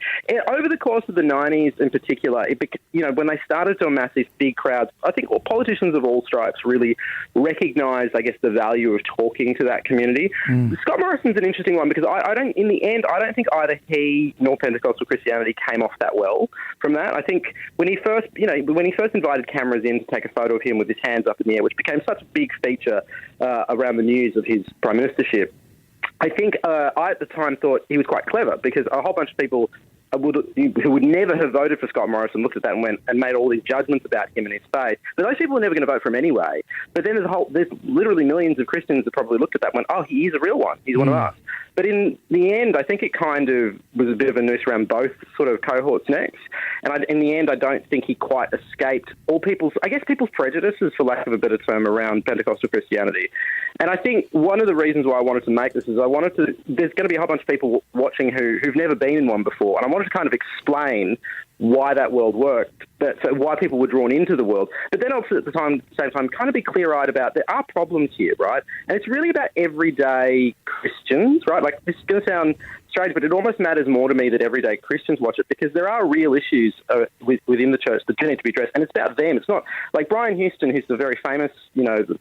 Over the course of the 90s in particular, when they started to amass these big crowds, I think politicians of all stripes really recognised, I guess, the value of talking to that community. Scott Morrison's an interesting one because I don't think either he nor Pentecostal Christianity came off that well from that. I think when he first invited cameras in to take a photo of him with his hands up in the air, which became such a big feature around the news of his prime ministership, I think I at the time thought he was quite clever because a whole bunch of people who would never have voted for Scott Morrison looked at that and made all these judgments about him and his faith. But those people were never going to vote for him anyway. But then there's literally millions of Christians that probably looked at that and went, oh, he is a real one. He's one of us. But in the end, I think it kind of was a bit of a noose around both sort of cohorts' necks. And in the end, I don't think he quite escaped people's prejudices, for lack of a better term, around Pentecostal Christianity. And I think one of the reasons why I wanted to make this is there's going to be a whole bunch of people watching who've never been in one before. And I wanted to kind of explain why that world worked so why people were drawn into the world. But then also at the same time, kind of be clear-eyed about there are problems here, right? And it's really about everyday Christians, right? Like, this is going to sound strange, but it almost matters more to me that everyday Christians watch it, because there are real issues within the church that do need to be addressed, and it's about them. It's not like Brian Houston, who's the very famous,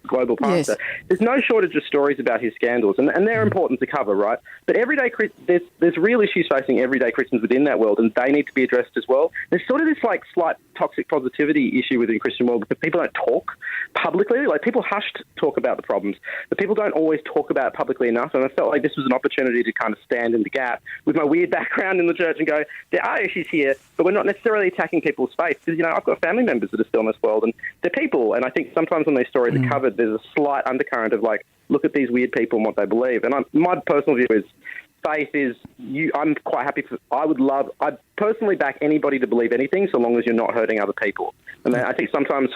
global pastor. Yes. There's no shortage of stories about his scandals, and they're important to cover, right? But there's real issues facing everyday Christians within that world, and they need to be addressed as well. There's sort of this like slight toxic positivity issue within the Christian world, because people don't talk publicly. Like, people hush to talk about the problems, but people don't always talk about it publicly enough. And I felt like this was an opportunity to kind of stand in the gap with my weird background in the church and go, there are issues here, but we're not necessarily attacking people's faith. Because, I've got family members that are still in this world, and they're people. And I think sometimes when these stories are covered, there's a slight undercurrent of like, look at these weird people and what they believe. And my personal view is, faith is, I'm quite happy I'd personally back anybody to believe anything so long as you're not hurting other people. And I think sometimes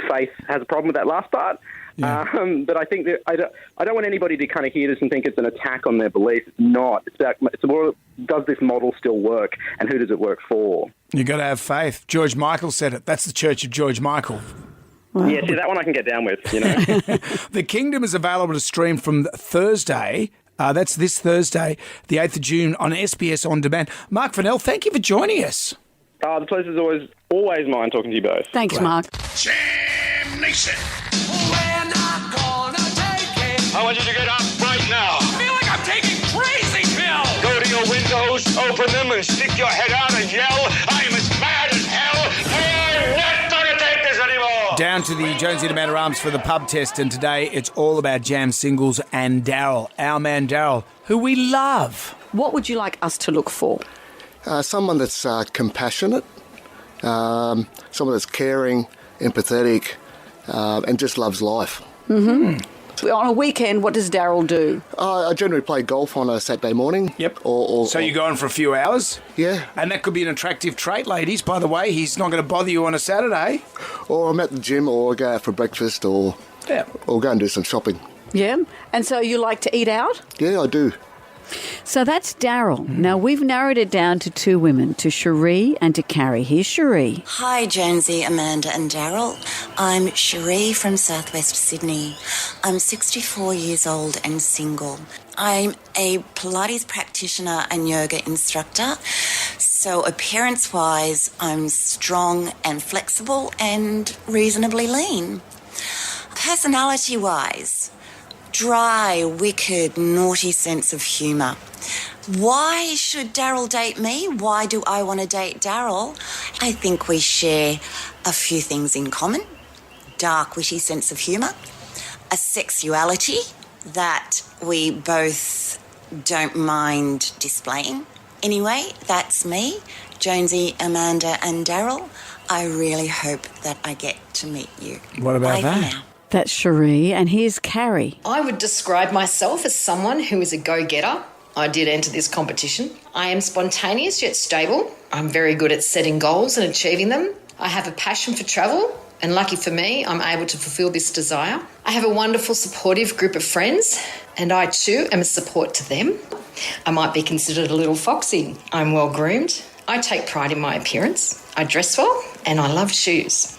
faith has a problem with that last part. Yeah. But I think that I don't want anybody to kind of hear this and think it's an attack on their belief. It's not. It's more, does this model still work, and who does it work for? You got to have faith. George Michael said it. That's the Church of George Michael. Wow. Yeah, see, that one I can get down with, The Kingdom is available to stream from Thursday. That's this Thursday, the 8th of June, on SBS On Demand. Mark Fennell, thank you for joining us. The pleasure is always mine talking to you both. Thanks, Mark. Jam Nation. I want you to get up right now. I feel like I'm taking crazy pills. Go to your windows, open them, and stick your head out and yell, I'm as mad as hell. I'm not going to take this anymore. Down to the Jonesy and Amanda Arms for the pub test, and today it's all about Jam Singles and Daryl, our man Daryl, who we love. What would you like us to look for? Someone that's compassionate, someone that's caring, empathetic, and just loves life. Mm-hmm. On a weekend, what does Daryl do? I generally play golf on a Saturday morning. Yep. So you're going for a few hours? Yeah. And that could be an attractive trait, ladies. By the way, he's not going to bother you on a Saturday. Or I'm at the gym, or I go out for breakfast, or go and do some shopping. Yeah. And so you like to eat out? Yeah, I do. So that's Daryl. Now, we've narrowed it down to two women, to Cherie and to Carrie. Here's Cherie. Hi, Jonesy, Amanda and Daryl. I'm Cherie from southwest Sydney. I'm 64 years old and single. I'm a Pilates practitioner and yoga instructor. So appearance-wise, I'm strong and flexible and reasonably lean. Personality-wise, dry, wicked, naughty sense of humour. Why should Daryl date me? Why do I want to date Daryl? I think we share a few things in common. Dark, witty sense of humour. A sexuality that we both don't mind displaying. Anyway, that's me, Jonesy, Amanda and Daryl. I really hope that I get to meet you. What about Bye that? for now. That's Cherie, and here's Carrie. I would describe myself as someone who is a go-getter. I did enter this competition. I am spontaneous yet stable. I'm very good at setting goals and achieving them. I have a passion for travel, and lucky for me, I'm able to fulfil this desire. I have a wonderful, supportive group of friends, and I too am a support to them. I might be considered a little foxy. I'm well groomed. I take pride in my appearance. I dress well, and I love shoes.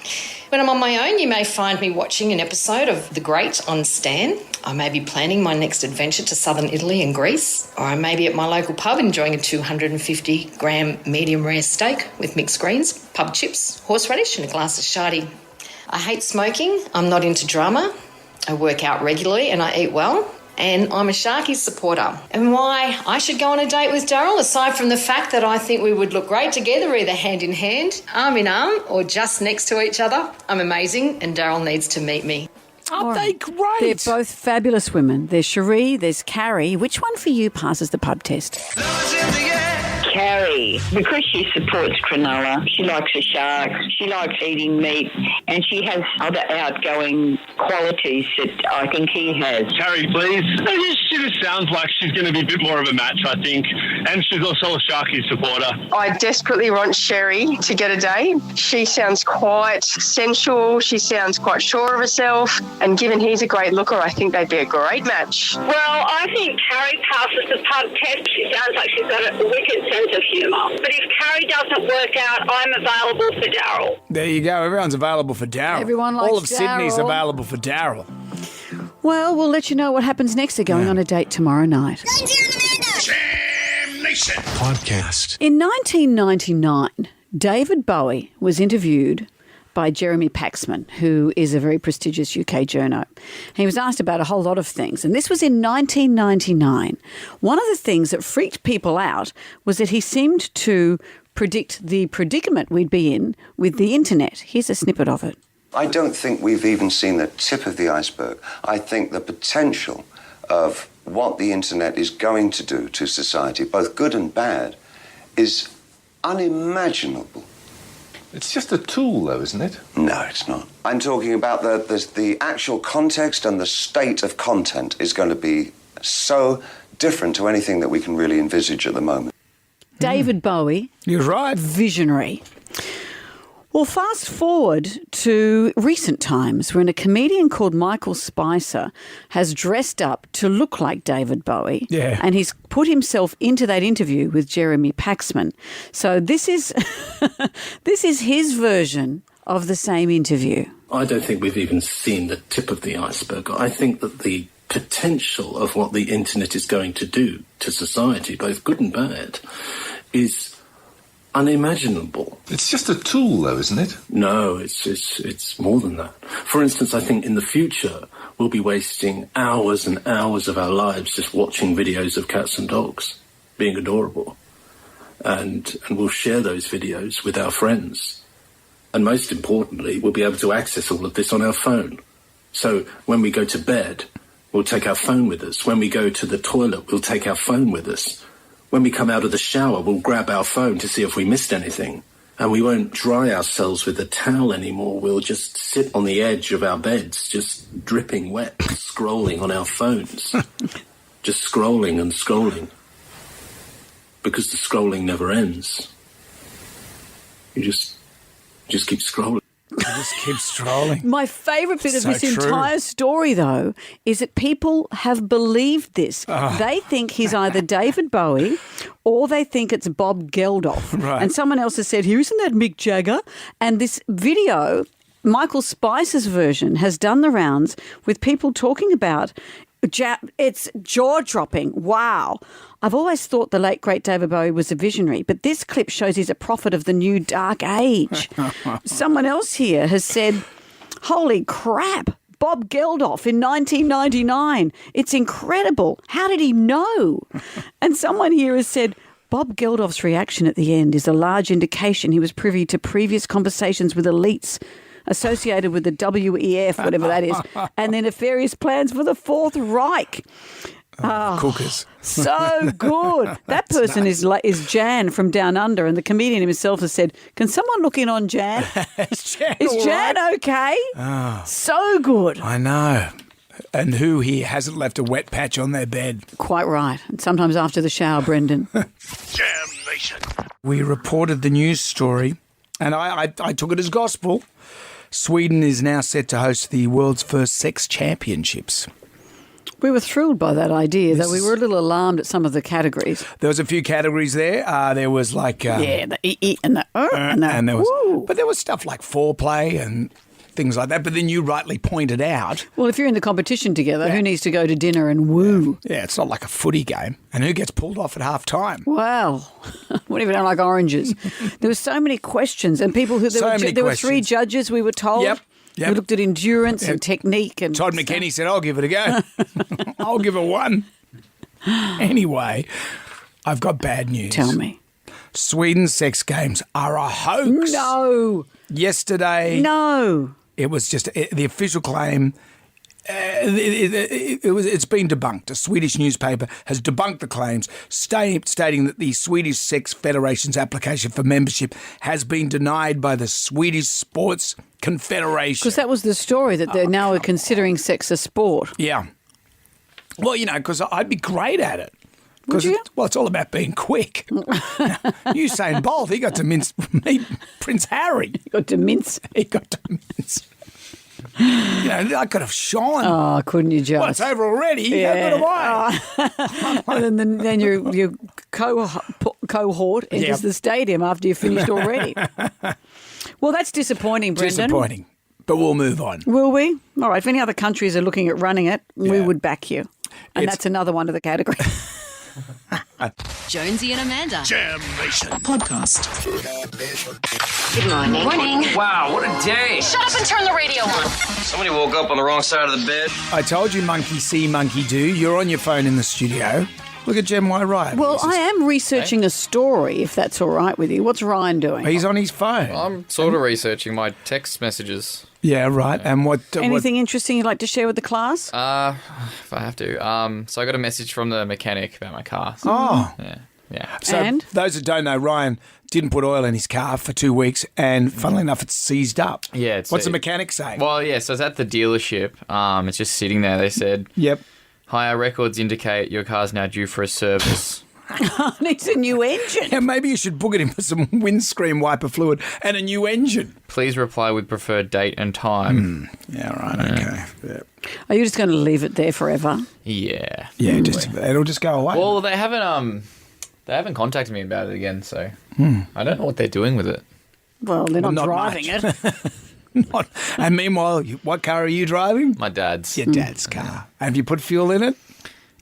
When I'm on my own, you may find me watching an episode of The Great on Stan. I may be planning my next adventure to southern Italy and Greece, or I may be at my local pub enjoying a 250-gram medium rare steak with mixed greens, pub chips, horseradish and a glass of shardy. I hate smoking. I'm not into drama. I work out regularly and I eat well. And I'm a Sharkies supporter. And why I should go on a date with Daryl, aside from the fact that I think we would look great together, either hand in hand, arm in arm, or just next to each other. I'm amazing, and Daryl needs to meet me. Aren't they great? They're both fabulous women. There's Cherie, there's Carrie. Which one for you passes the pub test? Carrie, because she supports Cronulla, she likes the Sharks, she likes eating meat, and she has other outgoing qualities that I think he has. Carrie, please. She just sounds like she's going to be a bit more of a match, I think. And she's also a Sharky supporter. I desperately want Sherry to get a date. She sounds quite sensual. She sounds quite sure of herself. And given he's a great looker, I think they'd be a great match. Well, I think Carrie passes the pub test. She sounds like she's got a wicked sense of humour. customer. But if Carrie doesn't work out, I'm available for Daryl. There you go. Everyone's available for Daryl. Everyone likes All of Sydney's Daryl. available for Daryl. Well, we'll let you know what happens next. They're going on a date tomorrow night. Jam Nation Podcast. In 1999, David Bowie was interviewed by Jeremy Paxman, who is a very prestigious UK journo. He was asked about a whole lot of things, and this was in 1999. One of the things that freaked people out was that he seemed to predict the predicament we'd be in with the internet. Here's a snippet of it. I don't think we've even seen the tip of the iceberg. I think the potential of what the internet is going to do to society, both good and bad, is unimaginable. It's just a tool, though, isn't it? No, it's not. I'm talking about the actual context, and the state of content is going to be so different to anything that we can really envisage at the moment. David Bowie. You're right. Visionary. Well, fast forward to recent times when a comedian called Michael Spicer has dressed up to look like David Bowie. Yeah. And he's put himself into that interview with Jeremy Paxman. So this is this is his version of the same interview. I don't think we've even seen the tip of the iceberg. I think that the potential of what the internet is going to do to society, both good and bad, is unimaginable. It's just a tool, though, isn't it? No, it's more than that. For instance, I think in the future we'll be wasting hours and hours of our lives just watching videos of cats and dogs being adorable. And we'll share those videos with our friends. And most importantly, we'll be able to access all of this on our phone. So when we go to bed, we'll take our phone with us. When we go to the toilet, we'll take our phone with us. When we come out of the shower, we'll grab our phone to see if we missed anything. And we won't dry ourselves with a towel anymore. We'll just sit on the edge of our beds, just dripping wet, scrolling on our phones. Just scrolling and scrolling. Because the scrolling never ends. You just keep scrolling. Just keep strolling. My favourite bit of So this true. entire story, though, is that people have believed this. They think he's either David Bowie or they think it's Bob Geldof. Right. And someone else has said, here, isn't that Mick Jagger? And this video, Michael Spicer's version, has done the rounds with people talking about it's jaw-dropping. Wow. I've always thought the late, great David Bowie was a visionary, but this clip shows he's a prophet of the new dark age. Someone else here has said, holy crap, Bob Geldof in 1999. It's incredible. How did he know? And someone here has said, Bob Geldof's reaction at the end is a large indication he was privy to previous conversations with elites associated with the WEF, whatever that is, and their nefarious plans for the Fourth Reich. Cookers. So good. That person is Jan from Down Under, and the comedian himself has said, can someone look in on Jan? Is Jan okay? So good. I know. And who here hasn't left a wet patch on their bed? Quite right. And sometimes after the shower, Brendan. Jam Nation. We reported the news story, and I took it as gospel. Sweden is now set to host the world's first sex championships. We were thrilled by that idea, though we were a little alarmed at some of the categories. There was a few categories there. There was like... the E and the and the and there was, woo. but there was stuff like foreplay and things like that. But then you rightly pointed out... Well, if you're in the competition together, who needs to go to dinner and woo? Yeah, it's not like a footy game. And who gets pulled off at half-time? Well, what if you don't like oranges? There were so many questions, and people who... There were three judges, we were told. Yep. We looked at endurance and technique. And Todd McKenny said, I'll give it a go. I'll give it one. Anyway, I've got bad news. Tell me. Sweden's sex games are a hoax. No. Yesterday. No. It was just the official claim. It's been debunked. A Swedish newspaper has debunked the claims, stating that the Swedish Sex Federation's application for membership has been denied by the Swedish Sports Confederation. Because that was the story, that they're now considering sex a sport. Yeah. Well, because I'd be great at it. Would you? It's all about being quick. Usain Bolt, he got to meet Prince Harry. He got to mince. I could have shone. Oh, couldn't you just? Well, it's over already. Yeah. How good am I? And then your cohort enters the stadium after you've finished already. Well, that's disappointing, Brendan. Disappointing. But we'll move on. Will we? All right. If any other countries are looking at running it, we would back you. And that's another one of the category. Jonesy and Amanda. Jam Nation. Podcast. Good morning. Morning. Wow, what a day. Shut up and turn the radio on. Somebody woke up on the wrong side of the bed. I told you, monkey see, monkey do. You're on your phone in the studio. Look at Jem Y. Ryan. Well, I am researching a story, if that's all right with you. What's Ryan doing? He's on his phone. I'm sort of researching my text messages. Yeah, right. And what? Anything interesting you'd like to share with the class? If I have to. So I got a message from the mechanic about my car. Oh. Yeah. So those that don't know, Ryan didn't put oil in his car for 2 weeks, and funnily enough, it's seized up. Yeah. What's the mechanic saying? Well, yeah, so it's at the dealership. It's just sitting there. They said, yep. Hi, our records indicate your car's now due for a service. Needs a new engine. Yeah, maybe you should book it in for some windscreen wiper fluid and a new engine. Please reply with preferred date and time. Yeah, right, okay. Yeah. Are you just going to leave it there forever? Yeah. Yeah, it'll just go away. Well, they haven't contacted me about it again, so I don't know what they're doing with it. Well, they're not driving much. it. And meanwhile, what car are you driving? My dad's. Your dad's car. Have you put fuel in it?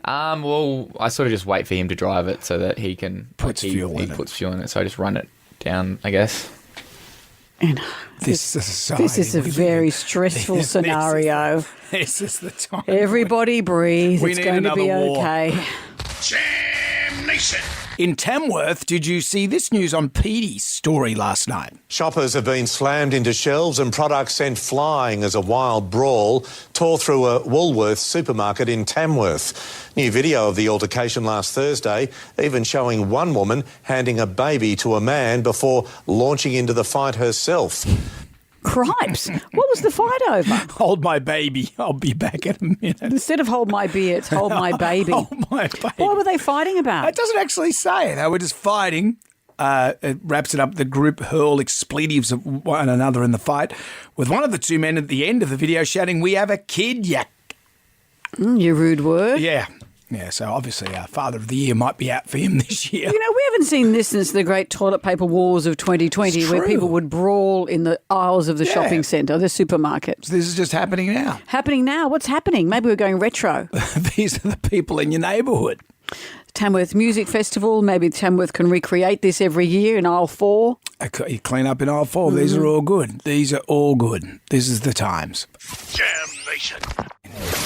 Well, I sort of just wait for him to drive it so that he can puts fuel in it. So I just run it down, I guess. And this is a very stressful scenario. This is the time. Everybody breathe. It's going to be okay. Jam Nation. In Tamworth, did you see this news on Petey's story last night? Shoppers have been slammed into shelves and products sent flying as a wild brawl tore through a Woolworths supermarket in Tamworth. New video of the altercation last Thursday, even showing one woman handing a baby to a man before launching into the fight herself. Cripes. What was the fight over? Hold my baby. I'll be back in a minute. Instead of hold my beer, it's hold my baby. Hold my baby. What were they fighting about? It doesn't actually say. They were just fighting. It wraps it up. The group hurl expletives at one another in the fight, with one of the two men at the end of the video shouting, "We have a kid, yak." You rude word. Yeah. Yeah, so obviously our Father of the Year might be out for him this year. You know, we haven't seen this since the great toilet paper wars of 2020 where people would brawl in the aisles of the shopping centre, the supermarket. So this is just happening now. Happening now? What's happening? Maybe we're going retro. These are the people in your neighbourhood. Tamworth Music Festival. Maybe Tamworth can recreate this every year in aisle 4. You clean up in aisle 4. Mm-hmm. These are all good. These are all good. This is the times. Jam Nation.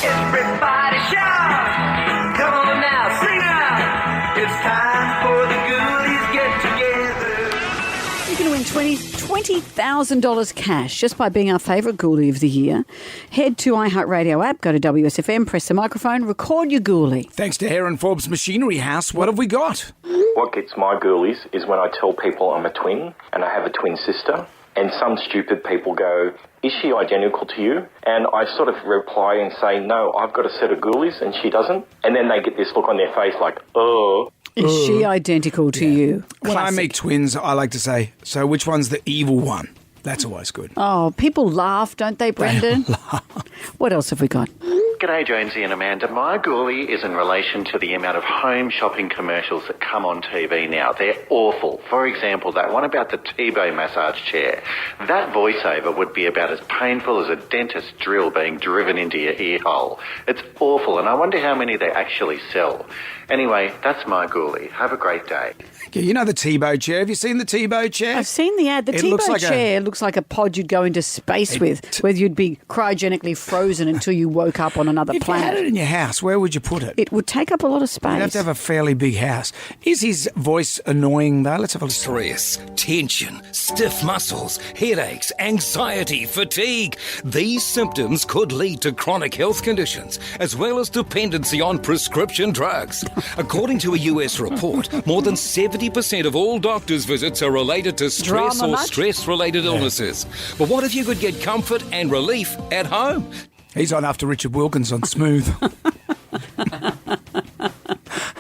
Everybody shout! Come on now, sing out! It's time for the goodies get together. You can win $20,000 cash just by being our favourite ghoulie of the year. Head to iHeartRadio app, go to WSFM, press the microphone, record your ghoulie. Thanks to Heron Forbes Machinery House. What have we got? What gets my ghoulies is when I tell people I'm a twin and I have a twin sister, and some stupid people go, "Is she identical to you?" And I sort of reply and say, "No, I've got a set of ghoulies and she doesn't." And then they get this look on their face like, "Oh." Is she identical to you? When I meet twins, I like to say, "So which one's the evil one?" That's always good. Oh, people laugh, don't they, Brendan? What else have we got? G'day, Jonesy and Amanda. My ghoulie is in relation to the amount of home shopping commercials that come on TV now. They're awful. For example, that one about the T-Bone massage chair. That voiceover would be about as painful as a dentist drill being driven into your ear hole. It's awful, and I wonder how many they actually sell. Anyway, that's my ghoulie. Have a great day. Yeah, you know the T-Bone chair. Have you seen the T-Bone chair? I've seen the ad. The T-Bone chair looks like a pod you'd go into space with, where you'd be cryogenically frozen until you woke up on another If planet. you had it in your house, where would you put it? It would take up a lot of space. You'd have to have a fairly big house. Is his voice annoying, though? Let's have a look. Stress, tension, stiff muscles, headaches, anxiety, fatigue. These symptoms could lead to chronic health conditions, as well as dependency on prescription drugs. According to a US report, more than 70% of all doctors' visits are related to stress or stress-related illnesses. But what if you could get comfort and relief at home? He's on after Richard Wilkins on Smooth.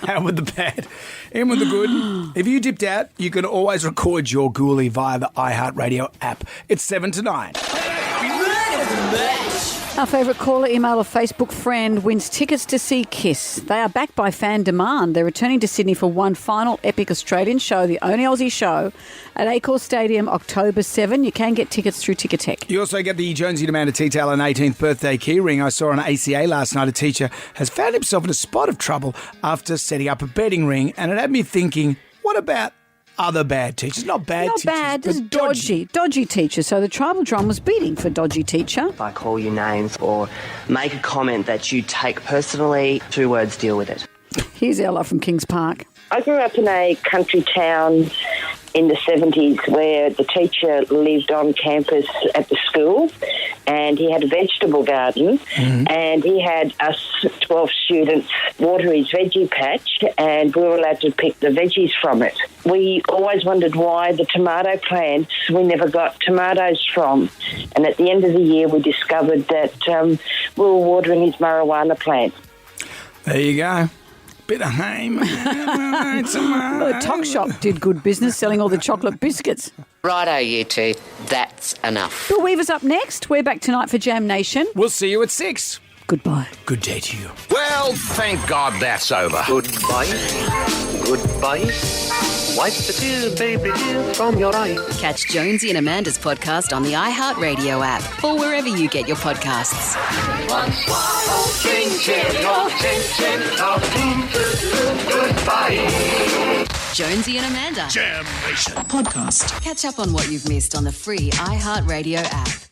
Out with the bad, in with the good. If you dipped out, you can always record your ghoulie via the iHeartRadio app. It's 7 to 9. Our favourite caller, email or Facebook friend wins tickets to see Kiss. They are backed by fan demand. They're returning to Sydney for one final epic Australian show, the only Aussie show, at Accor Stadium, October 7. You can get tickets through Ticketek. You also get the Jonesy and Amanda Tea Towel and 18th birthday key ring. I saw on ACA last night a teacher has found himself in a spot of trouble after setting up a betting ring, and it had me thinking, what about other bad teachers? Not teachers, bad, but just dodgy teachers. So the tribal drum was beating for dodgy teacher. If I call you names or make a comment that you take personally, 2 words, deal with it. Here's Ella from Kings Park. I grew up in a country town in the 70s where the teacher lived on campus at the school, and he had a vegetable garden, and he had us 12 students water his veggie patch, and we were allowed to pick the veggies from it. We always wondered why the tomato plants we never got tomatoes from, and at the end of the year we discovered that we were watering his marijuana plant. There you go. Bit of hame. The Tock Shop did good business selling all the chocolate biscuits. Righto, you two. That's enough. Bill Weaver's up next. We're back tonight for Jam Nation. We'll see you at 6. Goodbye. Good day to you. Well, thank God that's over. Goodbye. Goodbye. Wipe the tears, baby, from your eyes. Catch Jonesy and Amanda's podcast on the iHeartRadio app or wherever you get your podcasts. Goodbye. Jonesy and Amanda. Jam Nation. Podcast. Catch up on what you've missed on the free iHeartRadio app.